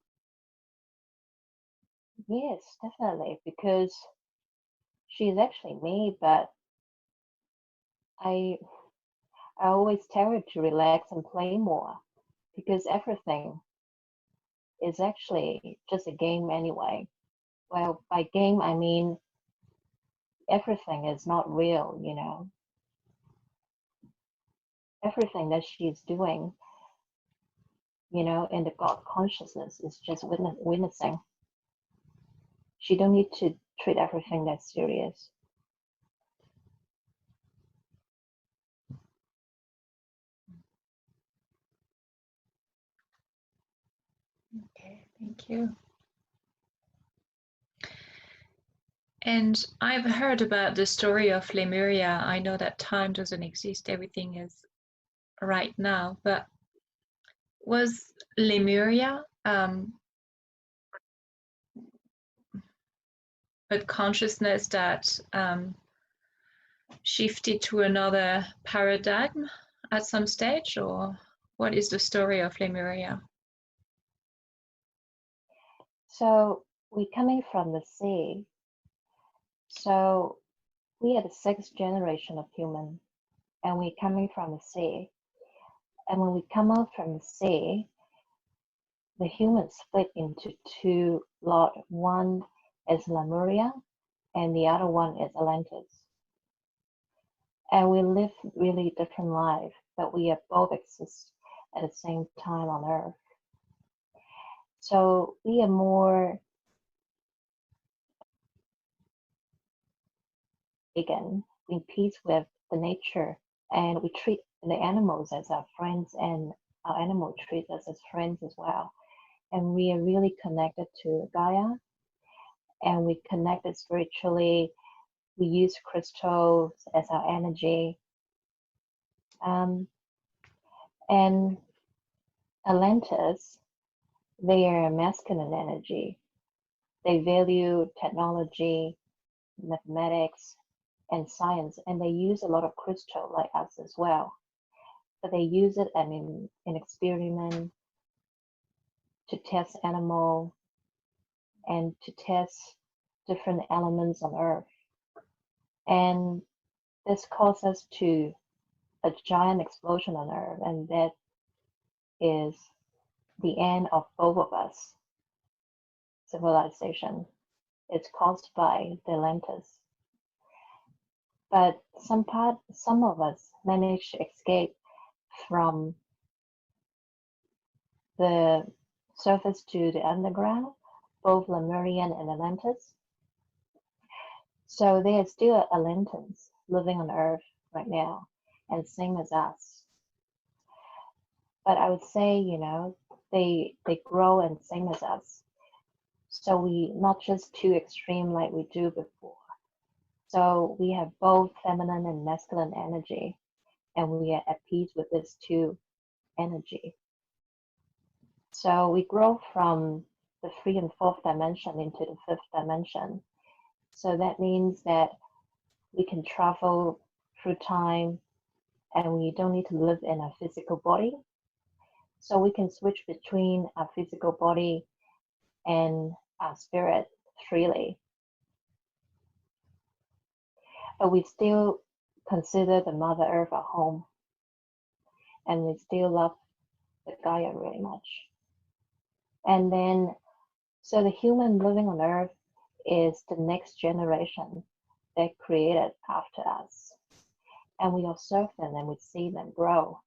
Yes, definitely, because she's actually me, but I always tell her to relax and play more, because everything is actually just a game anyway. Well, by game, I mean everything is not real, you know. Everything that she's doing, you know, in the God consciousness is just witnessing. She don't need to treat everything that serious. Okay, thank you. And I've heard about the story of Lemuria. I know that time doesn't exist, everything is right now, but was Lemuria a consciousness that shifted to another paradigm at some stage, or what is the story of Lemuria? So we're coming from the sea. So we are the 6th generation of human, and we're coming from the sea. And when we come out from the sea, the humans split into 2 lots. One is Lemuria, and the other one is Atlantis. And we live really different lives, but we are both exist at the same time on Earth. So we are more vegan, in peace with the nature, and we treat the animals as our friends, and our animal treats us as friends as well. And we are really connected to Gaia, and we connected spiritually. We use crystals as our energy. And Atlantis, they are masculine energy. They value technology, mathematics, and science, and they use a lot of crystal like us as well. But they use it in experiment, to test animal, and to test different elements on Earth. And this causes to a giant explosion on Earth, and that is the end of both of us. Civilization. It's caused by the Atlantis. But some of us managed to escape from the surface to the underground, both Lemurian and Atlantis. So there are still Atlanteans living on Earth right now, and same as us. But I would say, you know, they grow and same as us. So we not just too extreme like we do before. So we have both feminine and masculine energy, and we are at peace with this two energy. So we grow from the 3rd and 4th dimension into the 5th dimension. So that means that we can travel through time, and we don't need to live in a physical body. So we can switch between our physical body and our spirit freely. But we still consider the Mother Earth our home, and we still love the Gaia really much. And then, so the human living on Earth is the next generation that created after us. And we observe them and we see them grow.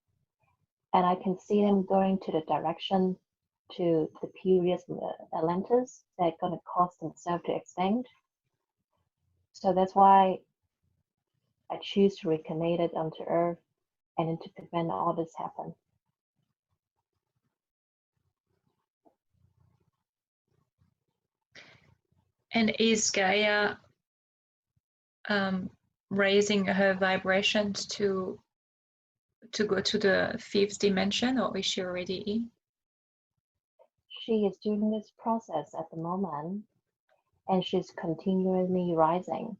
And I can see them going to the direction to the previous Atlantis that are going to cause themselves to extinct. So that's why I choose to reincarnate it onto Earth and to prevent all this happen. And is Gaia raising her vibrations to go to the fifth dimension, or is she already in? She is doing this process at the moment, and she's continually rising.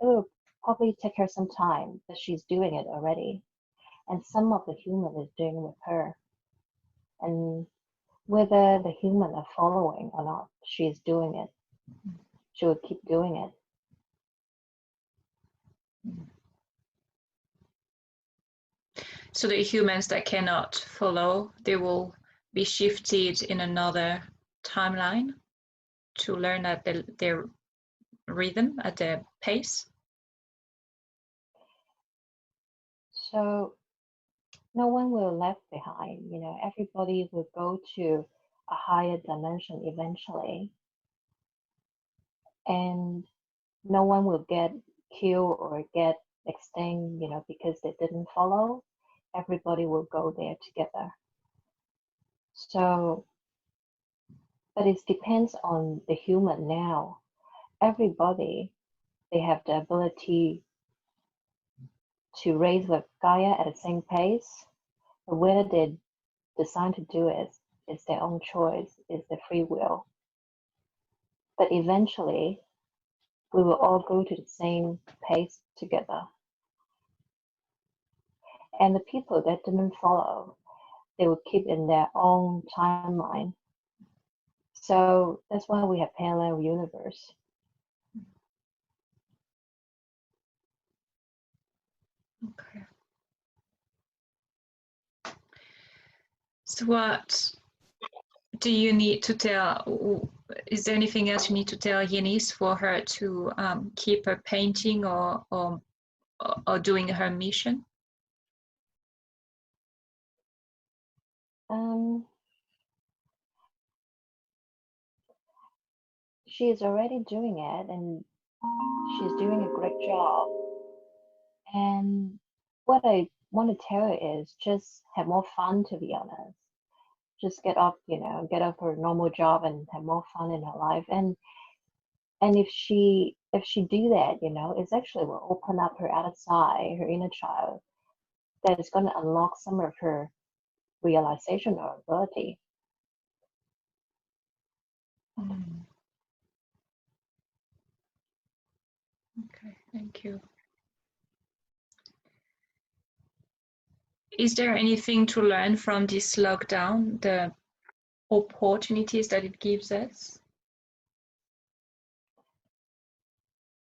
It will probably take her some time, but she's doing it already. And some of the human is doing with her. And whether the human are following or not, she's doing it. She will keep doing it. So the humans that cannot follow, they will be shifted in another timeline to learn at their rhythm, at their pace. So no one will left behind. You know, everybody will go to a higher dimension eventually, and no one will get killed or get extinct, you know, because they didn't follow. Everybody will go there together. So, but it depends on the human now. Everybody, they have the ability to raise with Gaia at the same pace, but whether they decide to do it is their own choice, is their free will. But eventually, we will all go to the same pace together. And the people that didn't follow, they will keep in their own timeline. So that's why we have parallel universe. Okay. So what do you need to tell? Is there anything else you need to tell Yennis for her to keep her painting or doing her mission? She is already doing it, and she's doing a great job. And what I want to tell her is just have more fun, to be honest. Just get up, you know, get up her normal job and have more fun in her life. And if she do that, you know, it's actually will open up her other side, her inner child, that is going to unlock some of her realization or ability. Okay, thank you. Is there anything to learn from this lockdown, the opportunities that it gives us?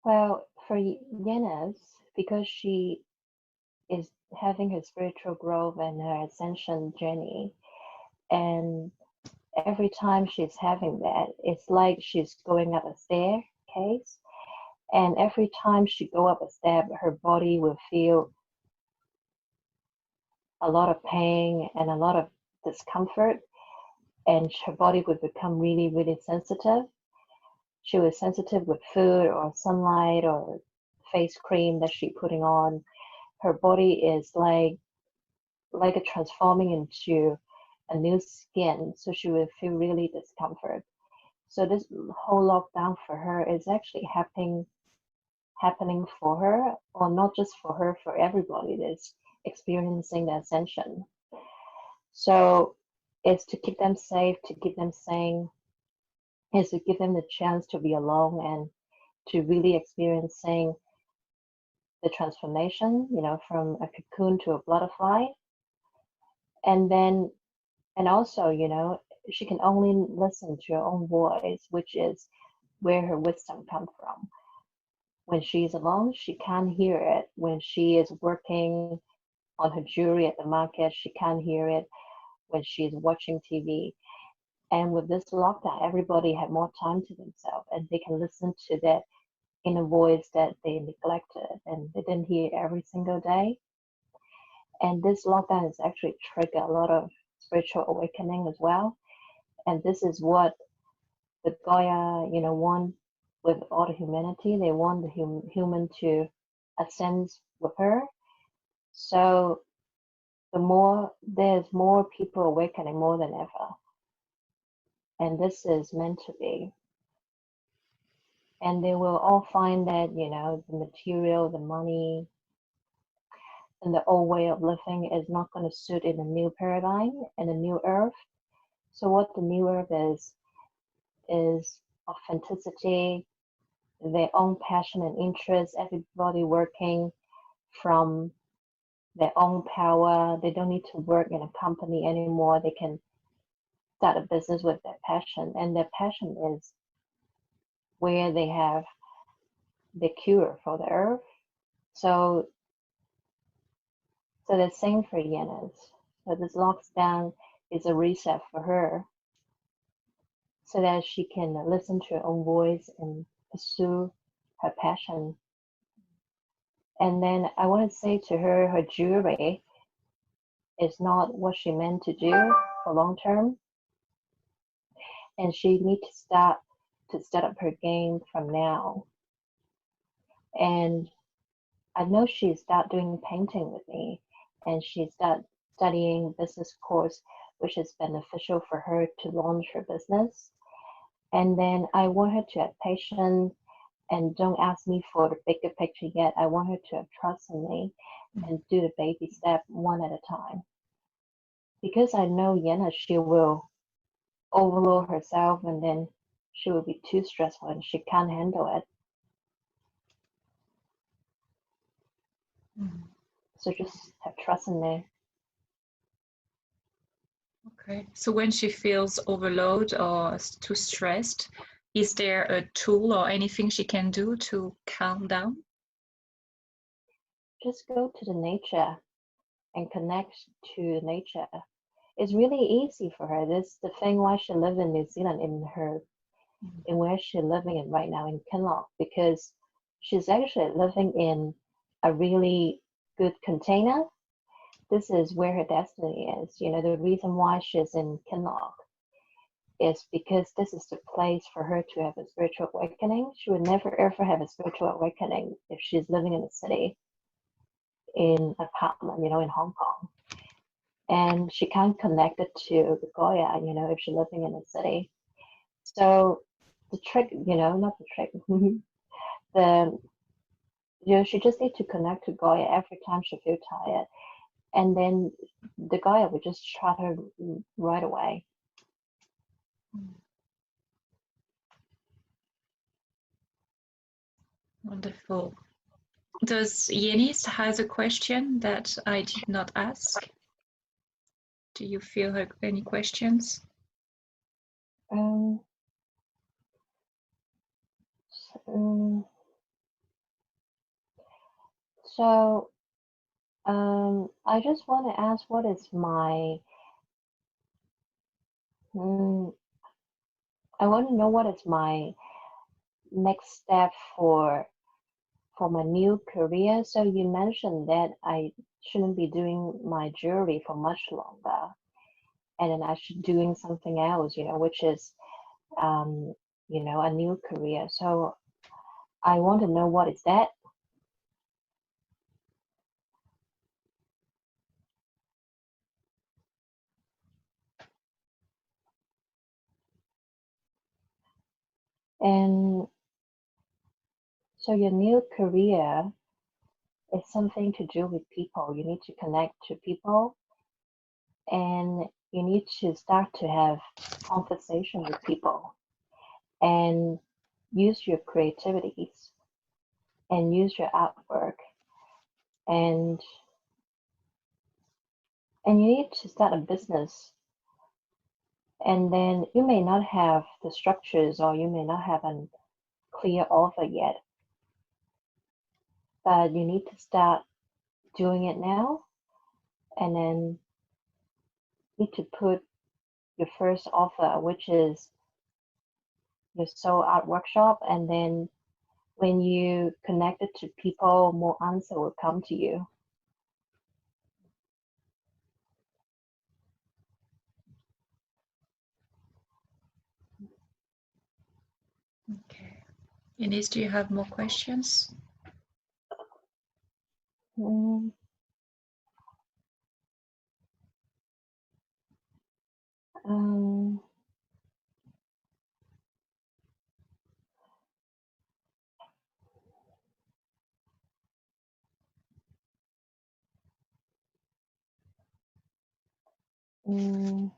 Well, for Yennis, because she is having her spiritual growth and her ascension journey, and every time she's having that, it's like she's going up a staircase, and every time she go up a step, her body will feel a lot of pain and a lot of discomfort, and her body would become really, really sensitive. She was sensitive with food or sunlight or face cream that she putting on. Her body is like a transforming into a new skin, so she will feel really discomfort. So this whole lockdown for her is actually happening for her, or not just for her, for everybody that's experiencing the ascension. So it's to keep them safe, to keep them sane, is to give them the chance to be alone and to really experiencing the transformation, you know, from a cocoon to a butterfly. And then, and also, you know, she can only listen to her own voice, which is where her wisdom comes from. When she's alone, she can't hear it. When she is working on her jewelry at the market, she can't hear it. When she's watching TV. And with this lockdown, everybody had more time to themselves, and they can listen to that inner voice that they neglected and they didn't hear every single day. And this lockdown has actually triggered a lot of spiritual awakening as well. And this is what the Gaia, you know, want with all the humanity. They want the human to ascend with her. So there's more people awakening more than ever. And this is meant to be. And they will all find that, you know, the material, the money, and the old way of living is not going to suit in a new paradigm and a new earth. So what the new earth is authenticity, their own passion and interest, everybody working from their own power. They don't need to work in a company anymore. They can start a business with their passion, and their passion is where they have the cure for the earth. So the same for Yennis. So this lockdown is a reset for her, so that she can listen to her own voice and pursue her passion. And then I want to say to her, her jewelry is not what she meant to do for long term, and she needs to step up her game from now. And I know she start doing painting with me, and she start studying business course, which is beneficial for her to launch her business. And then I want her to have patience and don't ask me for the bigger picture yet. I want her to have trust in me and do the baby step one at a time. Because I know Yenna, she will overload herself and then she will be too stressful and she can't handle it. Mm. So just have trust in me. Okay. So when she feels overloaded or too stressed, is there a tool or anything she can do to calm down? Just go to the nature and connect to nature. It's really easy for her. This is the thing why she lives in New Zealand in where she's living in right now in Kinloch, because she's actually living in a really good container. This is where her destiny is. You know, the reason why she's in Kinloch is because this is the place for her to have a spiritual awakening. She would never ever have a spiritual awakening if she's living in a city, in an apartment, you know, in Hong Kong. And she can't connect it to the Goya, you know, if she's living in a city. So the trick, you know, not the trick, the you know, she just need to connect to Gaia every time she feels tired, and then the Gaia would just trot her right away. Wonderful. Does Yennis has a question that I did not ask? Do you feel her any questions? Um, so I just want to ask, what is my I want to know what is my next step for my new career. So you mentioned that I shouldn't be doing my jewelry for much longer, and then I should doing something else, you know, which is you know, a new career. So I want to know, what is that? And so your new career is something to do with people. You need to connect to people, and you need to start to have conversation with people and use your creativities and use your artwork, and you need to start a business. And then you may not have the structures, or you may not have a clear offer yet, but you need to start doing it now, and then need to put your first offer, which is your soul art workshop, and then when you connect it to people, more answer will come to you. Okay. Yennis, do you have more questions? Mm. Um, I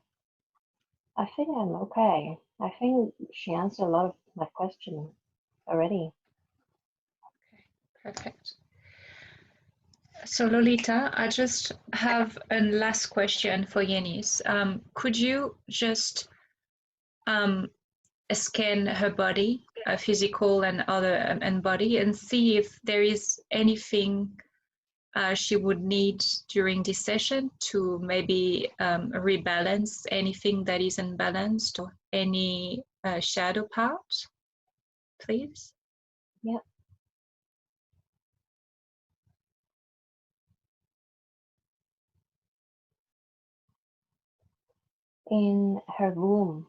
think I'm okay. I think she answered a lot of my questions already. Perfect. So Lolita, I just have a last question for Yennis. Could you just scan her body, physical and other and body, and see if there is anything she would need during this session to maybe rebalance anything that is unbalanced or any shadow part, please? Yep. In her room,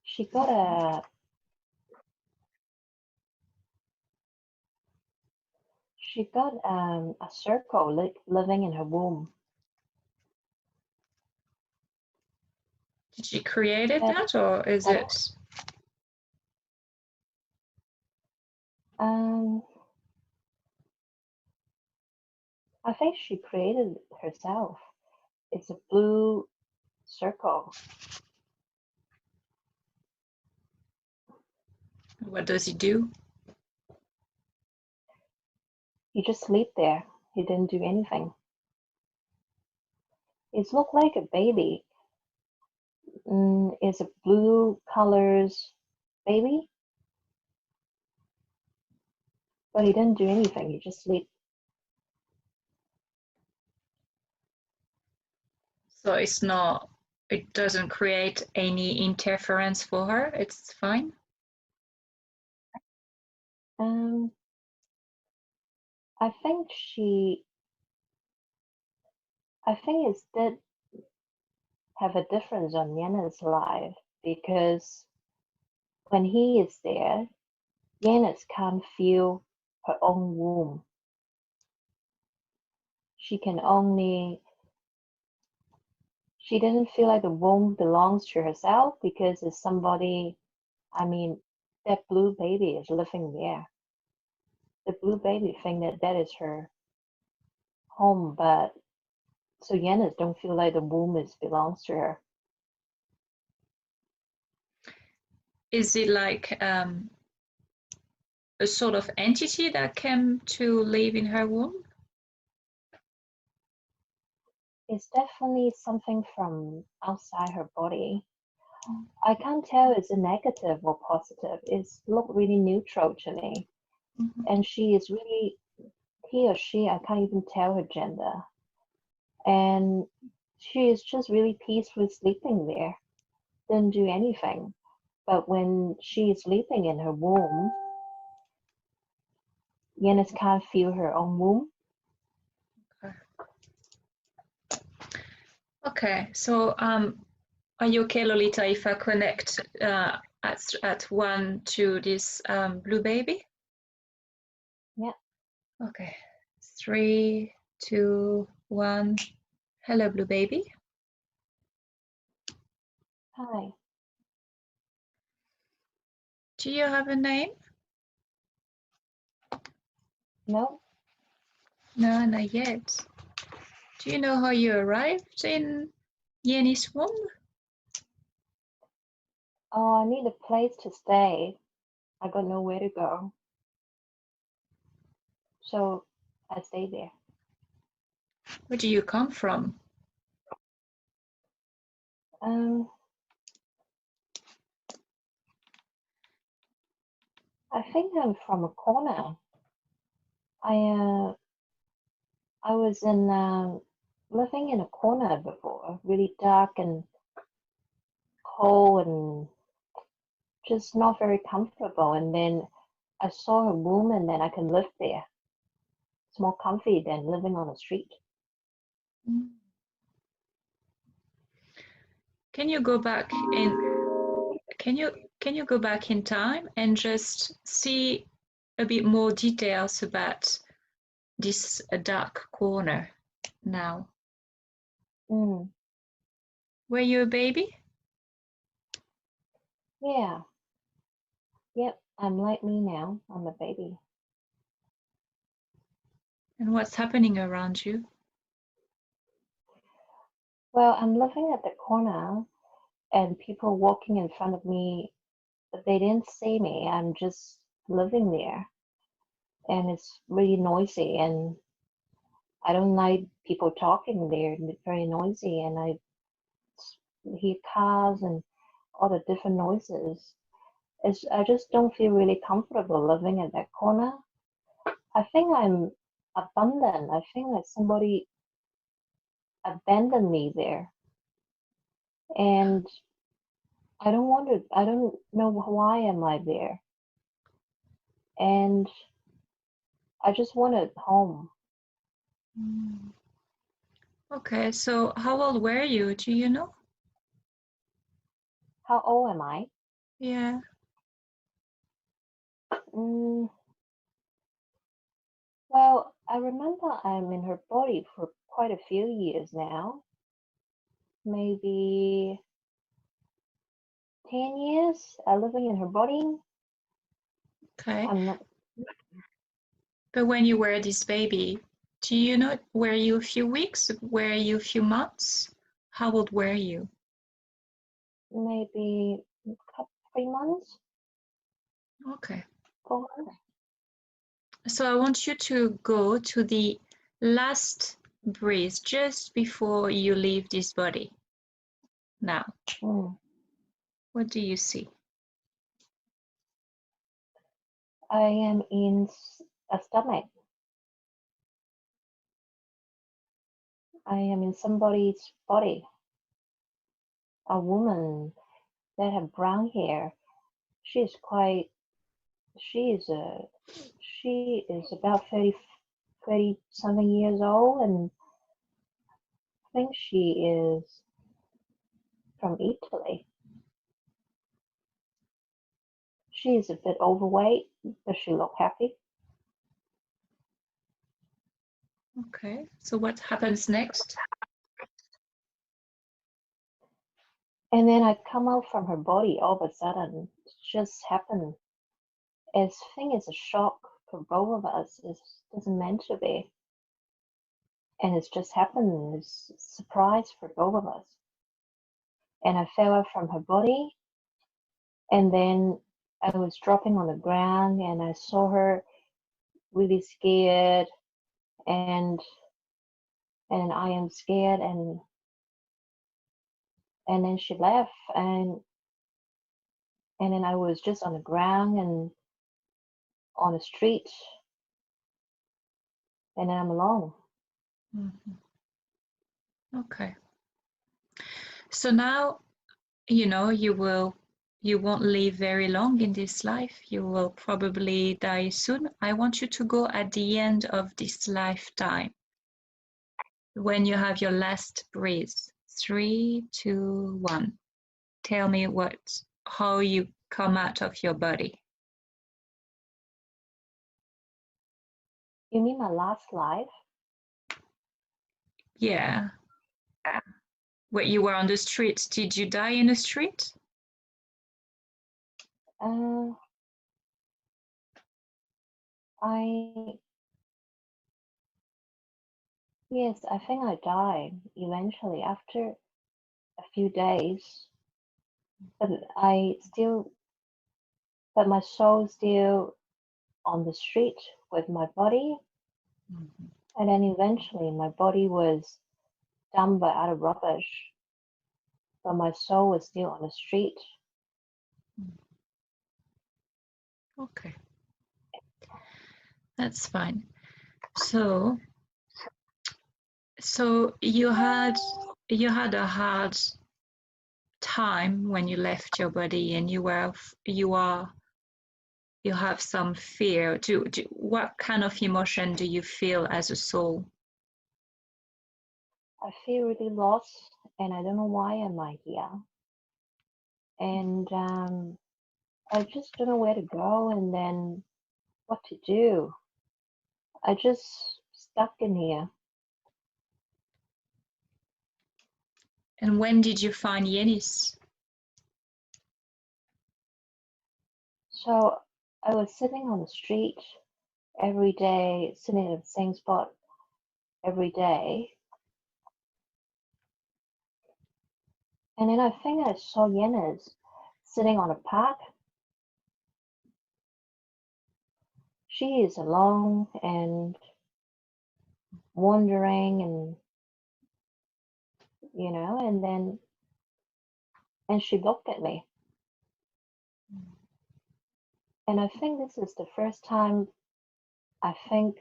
she got a circle living in her womb. Did she create that, or is it? I think she created it herself. It's a blue circle. What does he do? He just sleep there. He didn't do anything. It looked like a baby. It's a blue colors baby, but he didn't do anything. He just sleep. So it's not, it doesn't create any interference for her. It's fine. I think it did have a difference on Yenna's life, because when he is there, Yennis can't feel her own womb. She didn't feel like the womb belongs to herself, because it's somebody, that blue baby is living there. The blue baby think that is her home, but so Yennis don't feel like the womb belongs to her. Is it like a sort of entity that came to live in her womb? It's definitely something from outside her body. I can't tell it's a negative or positive. It's look really neutral to me. Mm-hmm. And she is really, he or she, I can't even tell her gender. And she is just really peacefully sleeping there. Didn't do anything. But when she is sleeping in her womb, Yennis can't feel her own womb. Okay, so are you okay, Lolita, if I connect at 1 to this blue baby? Yeah. Okay, 3, 2, 1. Hello, blue baby. Hi. Do you have a name? No. No, not yet. Do you know how you arrived in Yennis' womb? Oh, I need a place to stay. I got nowhere to go. So I stayed there. Where do you come from? I think I'm from a corner. I was living in a corner before, really dark and cold and just not very comfortable. And then I saw a room, and then I can live there. It's more comfy than living on the street. Can you go back in? Can you go back in time and just see a bit more details about this dark corner now? Were you a baby? Yeah. Yep, I'm like me now. I'm a baby. And what's happening around you? Well, I'm living at the corner and people walking in front of me, but they didn't see me. I'm just living there and it's really noisy and I don't like people talking there. It's very noisy and I hear cars and all the different noises. I just don't feel really comfortable living at that corner. I think I'm abandoned. I think that somebody abandoned me there. And I don't know why am I there. And I just wanted home. Mm. Okay, so how old were you? Do you know? How old am I? Yeah. Mm, well, I remember I'm in her body for quite a few years now. Maybe 10 years living in her body. Okay. I'm not. But when you were this baby, do you know, were you a few weeks? Were you a few months? How old were you? Maybe 3 months. Okay. 4 months. So I want you to go to the last breath just before you leave this body. Now, what do you see? I am in a stomach. I am in somebody's body. A woman that have brown hair. She is quite. She is a. She is about 30 something years old, and I think she is from Italy. She is a bit overweight. Does she look happy? Okay, so what happens next? And then I come out from her body all of a sudden. It just happened. I think it's a shock for both of us. It isn't meant to be. And it's just happened. It's a surprise for both of us. And I fell out from her body. And then I was dropping on the ground and I saw her really scared and I am scared and then she left and then I was just on the ground and on the street and then I'm alone. Mm-hmm. Okay. So now, you know, you won't live very long in this life. You will probably die soon. I want you to go at the end of this lifetime when you have your last breath. 3, 2, 1. Tell me how you come out of your body. You mean my last life? Yeah. When you were on the street, did you die in the street? I Yes, I think I died eventually after a few days, but my soul still on the street with my body, Mm-hmm. and then eventually my body was dumped by other rubbish, but my soul was still on the street. Okay, that's fine. So you had a hard time when you left your body, and you have some fear. What kind of emotion do you feel as a soul? I feel really lost, and I don't know why am I here, and I just don't know where to go, and then what to do. I just stuck in here. And when did you find Yennis? So I was sitting on the street every day, sitting at the same spot every day. And then I think I saw Yennis sitting on a park. She is alone and wandering and, and she looked at me. And I think this is the first time I think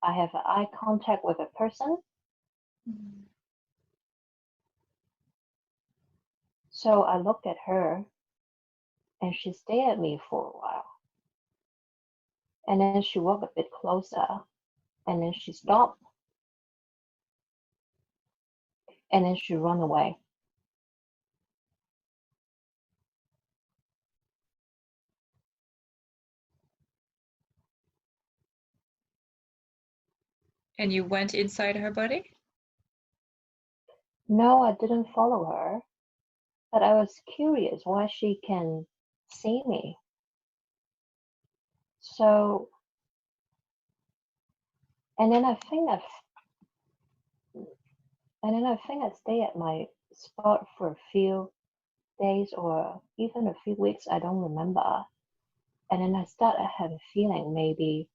I have eye contact with a person. So I looked at her and she stared at me for a while. And then she walked a bit closer and then she stopped and then she ran away. And you went inside her body? No, I didn't follow her, but I was curious why she can see me. So, and then I think I stayed at my spot for a few days or even a few weeks. I don't remember. And then I started to have a feeling maybe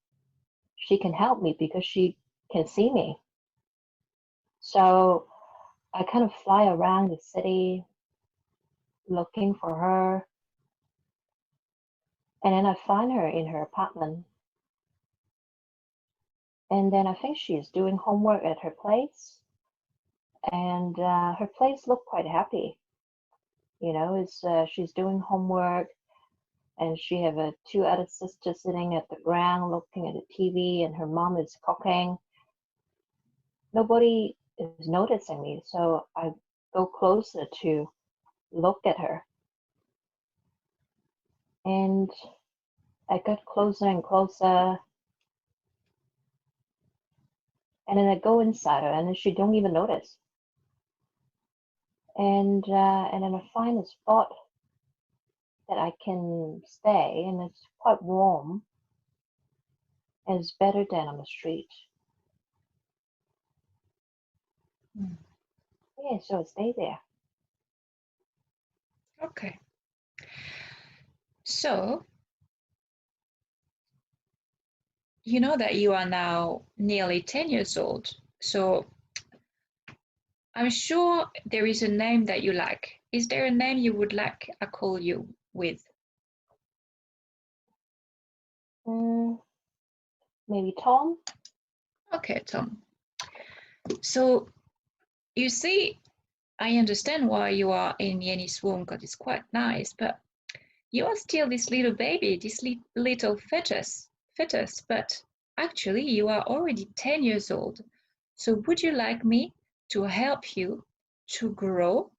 she can help me because she can see me. So I kind of fly around the city looking for her. And then I find her in her apartment. And then I think she's doing homework at her place. And her place looked quite happy. She's doing homework. And she have two other sisters sitting at the ground looking at the TV, and her mom is cooking. Nobody is noticing me, so I go closer to look at her. And I got closer and closer, and then I go inside her, and then she don't even notice. And then I find a spot that I can stay, and it's quite warm, and it's better than on the street. Yeah, so I stay there. Okay. So, you know that you are now nearly 10 years old. So, I'm sure there is a name that you like. Is there a name you would like I call you with? Maybe Tom? Okay, Tom. So, you see, I understand why you are in Yennis' womb because it's quite nice, but you are still this little baby, this little fetus, but actually you are already 10 years old. So would you like me to help you to grow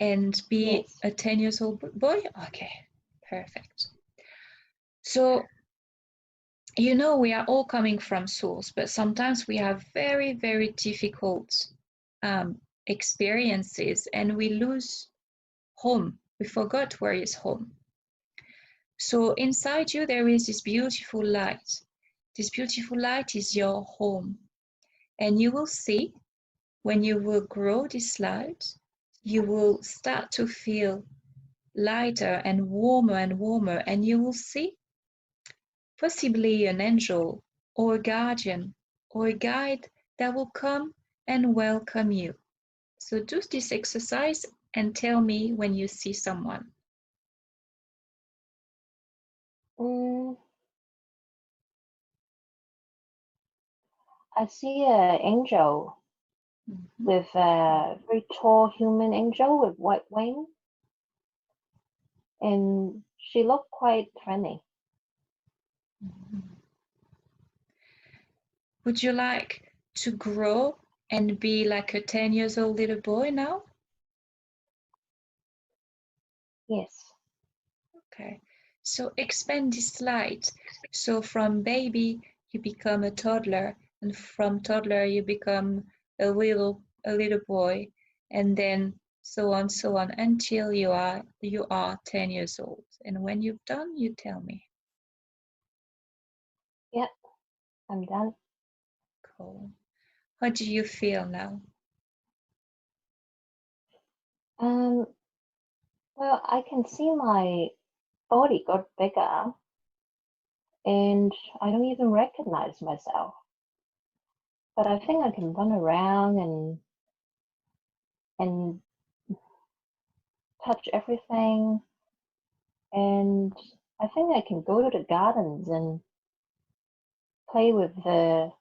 and be Yes. a 10 years old boy? Okay, perfect. So, you know, we are all coming from source, but sometimes we have very, very difficult experiences and we lose home. We forgot where is home. So inside you, there is this beautiful light. This beautiful light is your home. And you will see when you will grow this light, you will start to feel lighter and warmer, and you will see possibly an angel or a guardian or a guide that will come and welcome you. So do this exercise and tell me when you see someone. I see an angel with a very tall human angel with white wing, and she looked quite friendly. Would you like to grow and be like a 10 years old little boy now? Yes. Okay, so expand this light. So from baby, you become a toddler, and from toddler, you become a little boy, and then so on until you are 10 years old. And when you've done, you tell me. Yep, I'm done. Cool. How do you feel now? Well, I can see my body got bigger and I don't even recognize myself. But I think I can run around and touch everything, and I think I can go to the gardens and play with everything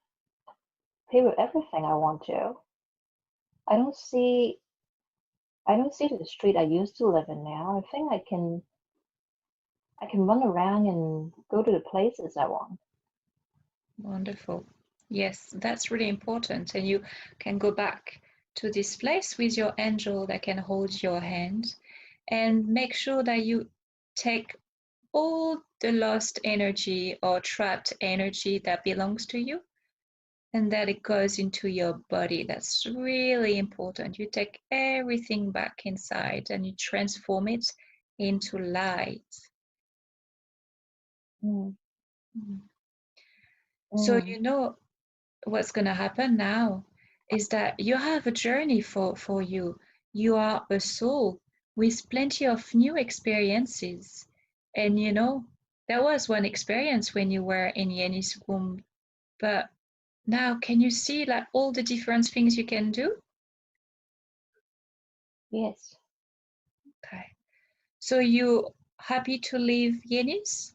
I want to. I don't see the street I used to live in now. I think I can run around and go to the places I want. Wonderful. Yes, that's really important. And you can go back to this place with your angel that can hold your hand and make sure that you take all the lost energy or trapped energy that belongs to you and that it goes into your body. That's really important. You take everything back inside and you transform it into light. Mm. So Mm. you know what's going to happen now is that you have a journey for you. You are a soul with plenty of new experiences. And you know, there was one experience when you were in Yennis' womb, but now can you see like all the different things you can do? Yes. Okay. So you happy to leave Yennis?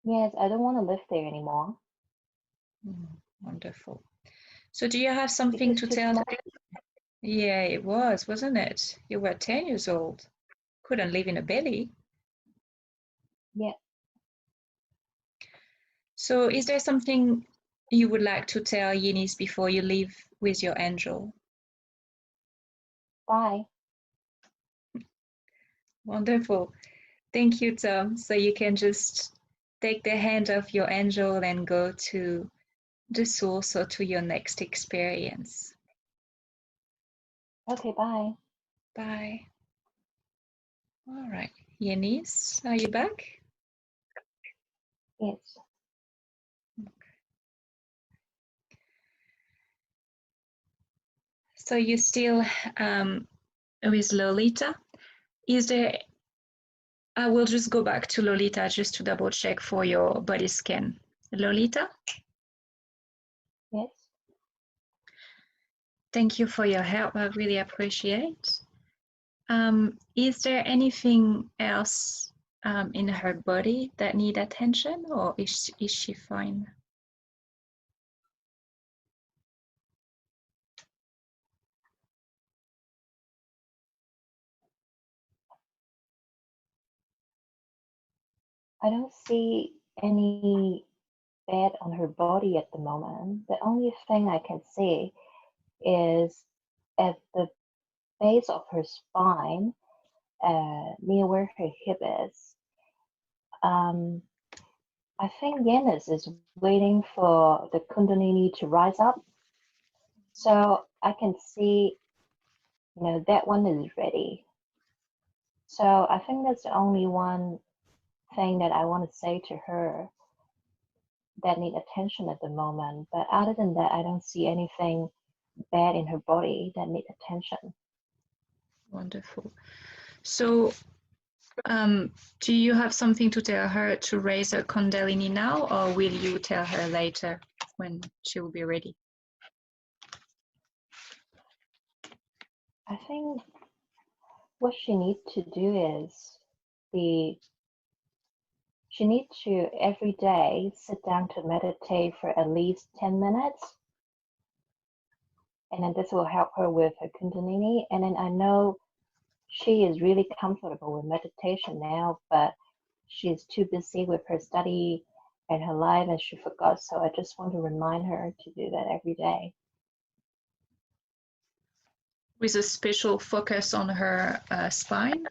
Yes, I don't want to live there anymore. Wonderful. So do you have something Because to too tell? small. Yeah, it was, wasn't it? You were 10 years old. Couldn't live in a belly. Yeah. So is there something you would like to tell Yennis before you leave with your angel? Bye. Wonderful. Thank you, Tom. So you can just take the hand of your angel and go to the source or to your next experience. Okay, bye. Bye. All right. Yennis, are you back? Yes. So you still with Lolita? Is there, I will just go back to Lolita just to double check for your body scan. Lolita? Yes. Thank you for your help. I really appreciate. Is there anything else in her body that need attention, or is she fine? I don't see any bad on her body at the moment. The only thing I can see is at the base of her spine, near where her hip is. Um, I think Yennis is waiting for the Kundalini to rise up. So I can see, that one is ready. So I think that's the only one thing that I want to say to her that need attention at the moment. But other than that, I don't see anything bad in her body that need attention. Wonderful. So do you have something to tell her to raise her Kundalini now, or will you tell her later when she will be ready? I think what she needs to do is she needs to every day sit down to meditate for at least 10 minutes. And then this will help her with her Kundalini. And then I know she is really comfortable with meditation now, but she's too busy with her study and her life and she forgot. So I just want to remind her to do that every day. With a special focus on her spine?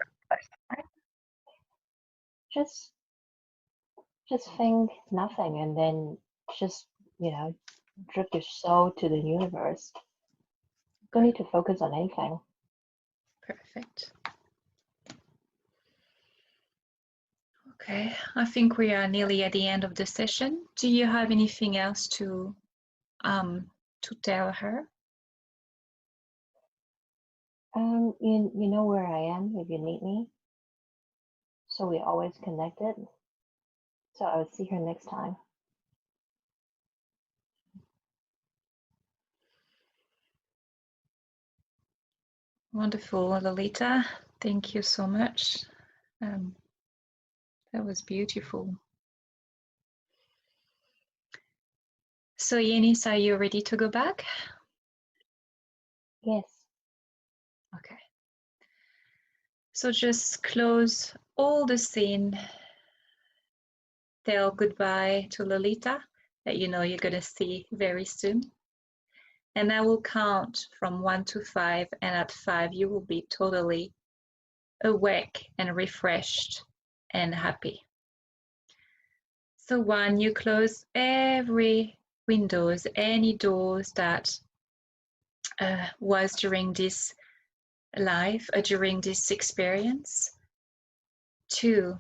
Just think nothing and then just, drift your soul to the universe. Don't need to focus on anything. Perfect. Okay, I think we are nearly at the end of the session. Do you have anything else to tell her? You know where I am if you need me. So we're always connected. So I will see her next time. Wonderful, Lolita. Thank you so much. That was beautiful. So, Yennis, are you ready to go back? Yes. Okay. So just close all the scene. Tell goodbye to Lolita that you know you're going to see very soon. And I will count from 1 to 5, and at 5 you will be totally awake and refreshed and happy. So 1, you close every windows, any doors that was during this life, during this experience. 2,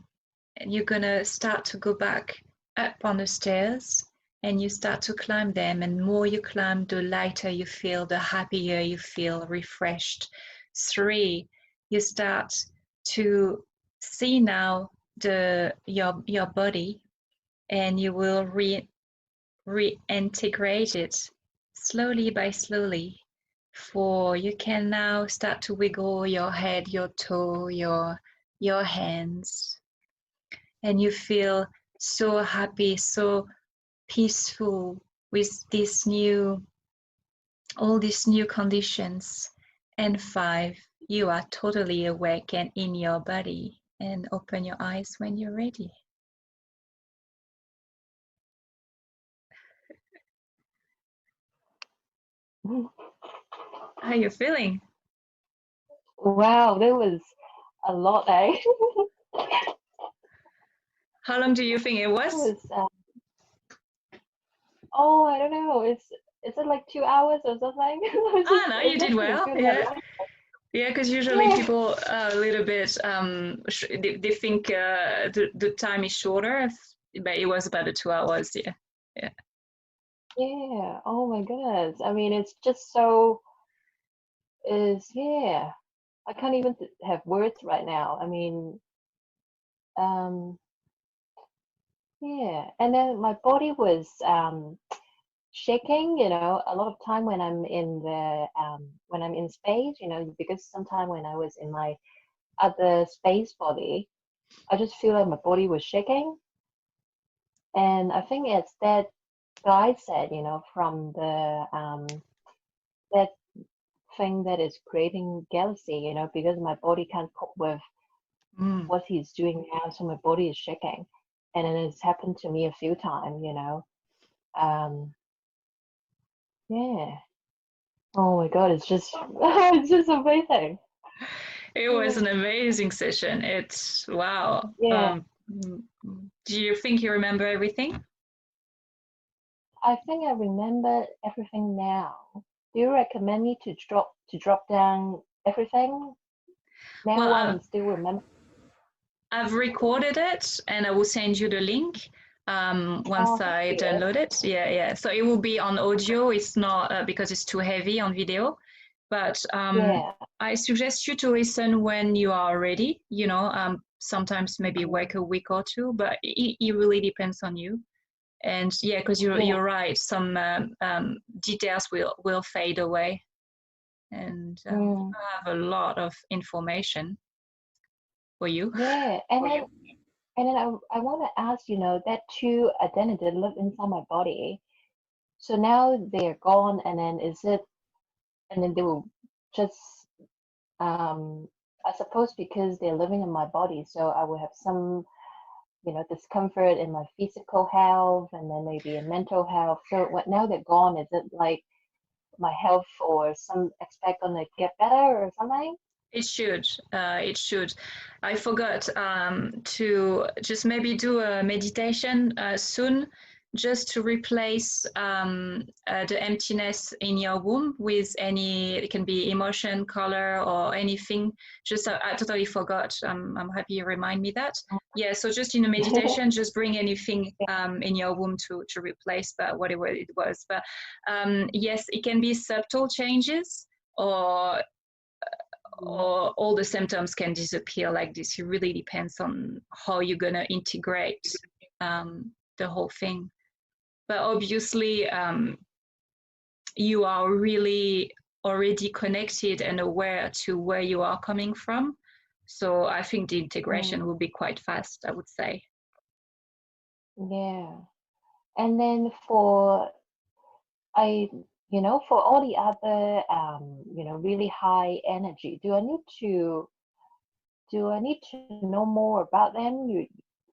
and you're gonna start to go back up on the stairs, and you start to climb them, and more you climb, the lighter you feel, the happier you feel, refreshed. 3, you start to see now your body, and you will reintegrate it slowly by slowly. 4, you can now start to wiggle your head, your toe, your hands, and you feel so happy, so peaceful with all these new conditions. And 5, you are totally awake and in your body, and open your eyes when you're ready. How are you feeling? Wow, that was a lot, eh? How long do you think it was? Oh, I don't know. Is it like 2 hours or something? No, you did well. Yeah. Yeah, because usually people are a little bit, they think the time is shorter, but it was about 2 hours, yeah. Yeah. Yeah. Oh my goodness. I mean, it's just so yeah. I can't even have words right now. I mean, yeah. And then my body was shaking, you know, a lot of time when I'm in when I'm in space, you know, because sometime when I was in my other space body, I just feel like my body was shaking. And I think it's that guy said, you know, from that thing that is creating galaxy, you know, because my body can't cope with what he's doing now, so my body is shaking. And it has happened to me a few times, you know. Yeah. Oh my God, it's just it's just amazing. It was an amazing session. It's wow. Yeah. Do you think you remember everything? I think I remember everything now. Do you recommend me to drop down everything now Well, while I'm still remembering? I've recorded it, and I will send you the link once Thank I you. download it. Yeah, yeah. So it will be on audio. It's not because it's too heavy on video. But Yeah. I suggest you to listen when you are ready. You know, sometimes maybe wait a week or two, but it really depends on you. And yeah, because you're right. Some details will fade away, and you have a lot of information for you. Yeah. And then I want to ask, you know, that two identity live inside my body. So now they're gone, and then and then they will just, I suppose because they're living in my body, so I will have some, you know, discomfort in my physical health and then maybe in mental health. So what now they're gone, is it like my health or some aspect gonna get better or something? It should. It should. I forgot to just maybe do a meditation soon, just to replace the emptiness in your womb with any. It can be emotion, color, or anything. Just I totally forgot. I'm happy you remind me that. Yeah. So just in a meditation, just bring anything in your womb to replace, but whatever it was. But yes, it can be subtle changes, or or all the symptoms can disappear like this. It really depends on how you're going to integrate the whole thing. But obviously, you are really already connected and aware to where you are coming from. So I think the integration will be quite fast, I would say. Yeah. And then for for all the other really high energy, do I need to know more about them,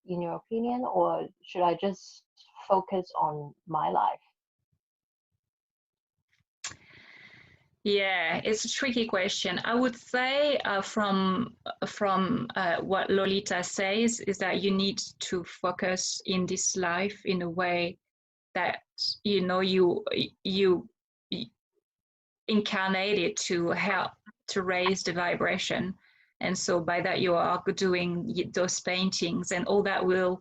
in your opinion, or should I just focus on my life? Yeah, it's a tricky question. I would say from what Lolita says is that you need to focus in this life in a way that you incarnated to help to raise the vibration, and so by that you are doing those paintings, and all that will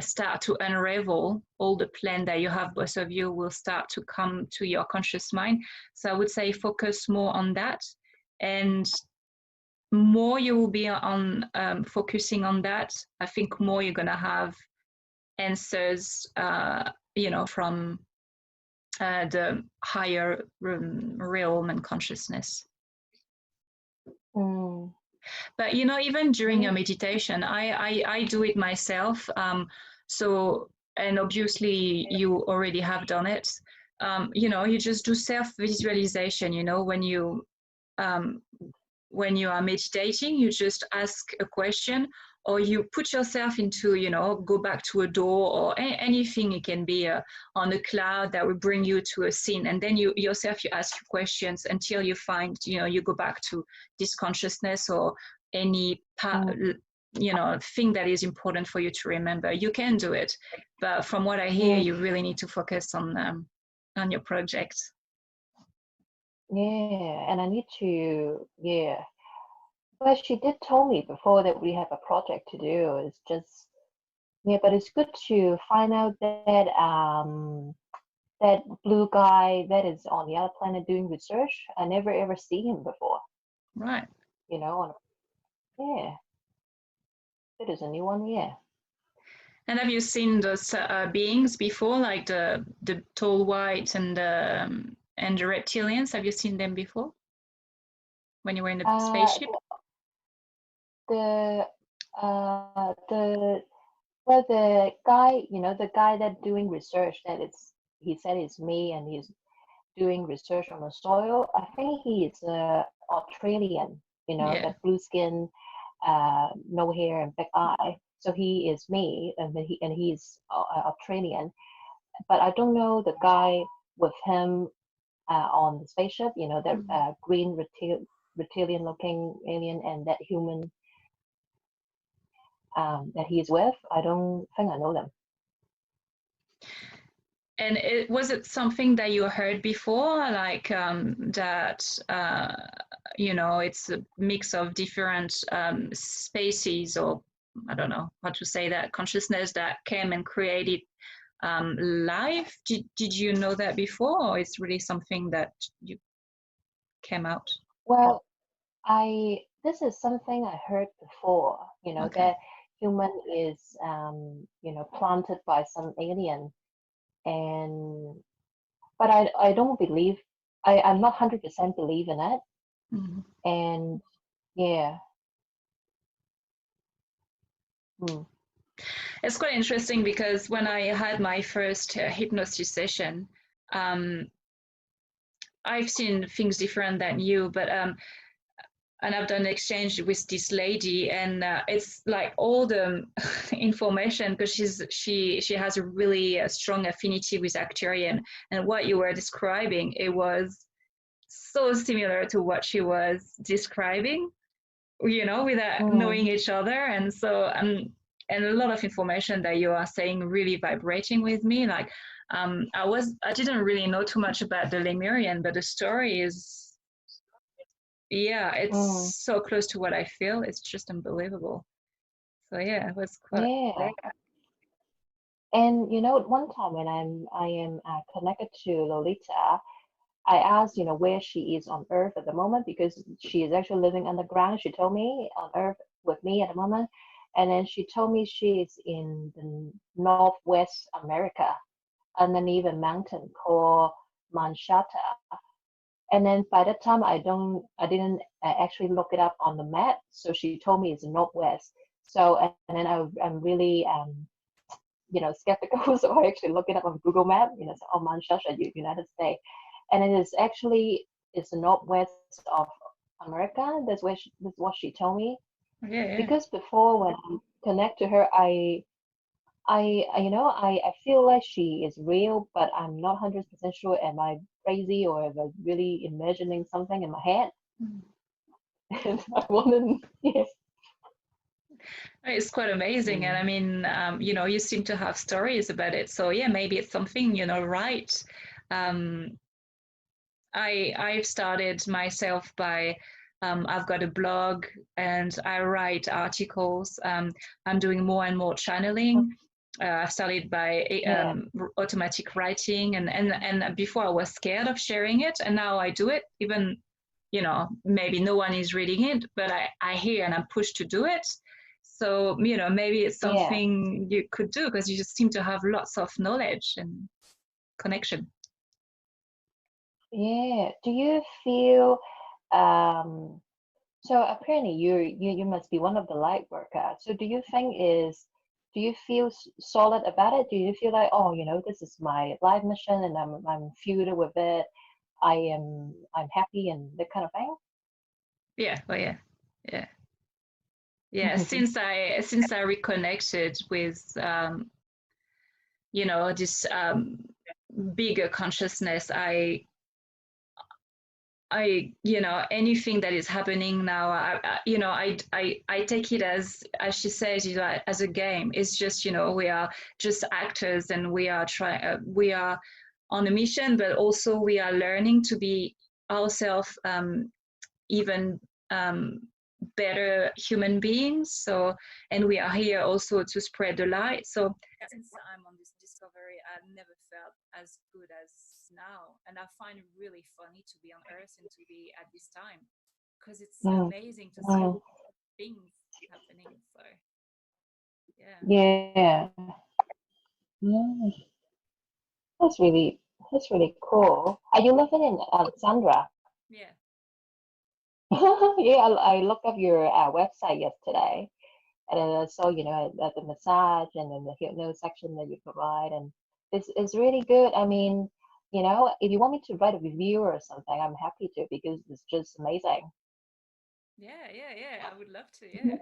start to unravel. All the plan that you have, both of you, will start to come to your conscious mind. So I would say focus more on that, and more you will be on focusing on that, I think more you're going to have answers from the higher realm and consciousness. But even during your meditation, I do it myself. And obviously you already have done it. You just do self-visualization. When you are meditating, you just ask a question, or you put yourself into, go back to a door or anything. It can be on a cloud that will bring you to a scene. And then you ask questions until you find, you go back to this consciousness or any thing that is important for you to remember. You can do it. But from what I hear, you really need to focus on your project. Yeah, and I need to, Well, she did tell me before that we have a project to do. It's just, but it's good to find out that that blue guy that is on the other planet doing research. I never ever see him before. Right. Yeah. It is a new one, yeah. And have you seen those beings before, like the tall white and the reptilians? Have you seen them before when you were in the spaceship? The guy, the guy that doing research, he said it's me, and he's doing research on the soil. I think he is Australian, that blue skin, no hair and big eye. So he is me, and he's Australian. But I don't know the guy with him on the spaceship. That green reptilian-looking alien and that human that he's with. I don't think I know them. And was it something that you heard before, like that, it's a mix of different species, or I don't know how to say that, consciousness that came and created life? Did you know that before, or it's really something that you came out? Well, this is something I heard before, that human is, planted by some alien. But I don't believe, I'm not 100% believe in it. Mm-hmm. And yeah. It's quite interesting because when I had my first hypnosis session, I've seen things different than you, but and I've done an exchange with this lady, and it's like all the information, because she has a really strong affinity with Arcturian, and what you were describing, it was so similar to what she was describing, without knowing each other. And so and a lot of information that you are saying really vibrating with me. Like I didn't really know too much about the Lemurian, but the story is, it's so close to what I feel. It's just unbelievable. So yeah, it was quite. Yeah. And one time when I am connected to Lolita, I asked, where she is on Earth at the moment, because she is actually living underground. She told me on Earth with me at the moment. And then she told me she is in the Northwest America, underneath a mountain called Mount Shasta. And then by that time, I didn't actually look it up on the map. So she told me it's Northwest. So, and then I'm really, skeptical. So I actually look it up on Google Map, so, oh, Mount Shasta, United States. And it is actually, it's the Northwest of America. That's what she told me. Yeah. Because before, when I connect to her, I feel like she is real, but I'm not 100% sure. Am I crazy, or am I really imagining something in my head? And I want to, yes. It's quite amazing. And I mean, you seem to have stories about it. So yeah, maybe it's something, right. I've started myself by, I've got a blog and I write articles. I'm doing more and more channeling. I started by automatic writing, and before I was scared of sharing it, and now I do it. Even maybe no one is reading it, but I hear and I'm pushed to do it. So maybe it's something you could do, because you just seem to have lots of knowledge and connection. Yeah. Do you feel so apparently you must be one of the light workers. So do you feel solid about it? Do you feel like, oh, this is my life mission and I'm filled with it. I'm happy and that kind of thing? Yeah. Well, yeah. Yeah. Yeah. Since I reconnected with this bigger consciousness, I anything that is happening now, I take it as she says, as a game. It's just we are just actors, and we are on a mission, but also we are learning to be ourselves, even better human beings. So, and we are here also to spread the light. So since I'm on this discovery, I've never felt as good as now, and I find it really funny to be on Earth and to be at this time, because it's amazing to see all things happening. So Yeah. Mm. That's really cool. Are you living in Alexandra? Yeah. Yeah, I looked up your website yesterday, and then I saw, the massage and then the hypnosis section that you provide, and it's really good. I mean, if you want me to write a review or something, I'm happy to, because it's just amazing. Yeah. I would love to. Yeah.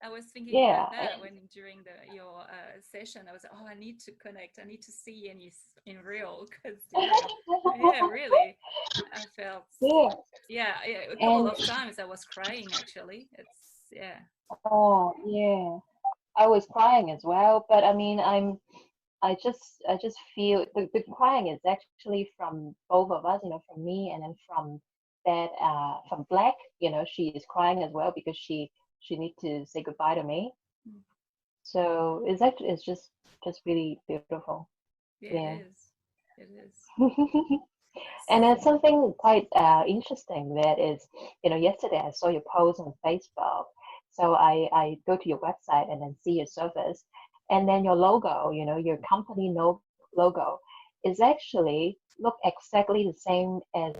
I was thinking Yeah, about that when during your session. I was like, oh, I need to connect. I need to see Yennis in real, because really, I felt a couple and of times I was crying. Actually, it's oh yeah, I was crying as well, but I mean, I just feel the crying is actually from both of us, from me and then from that from Black, she is crying as well, because she needs to say goodbye to me. So it's just really beautiful. Yeah, Yeah. it is. It is. And it's something quite interesting that is, yesterday I saw your post on Facebook. So I go to your website and then see your service. And then your logo, your company logo is actually look exactly the same as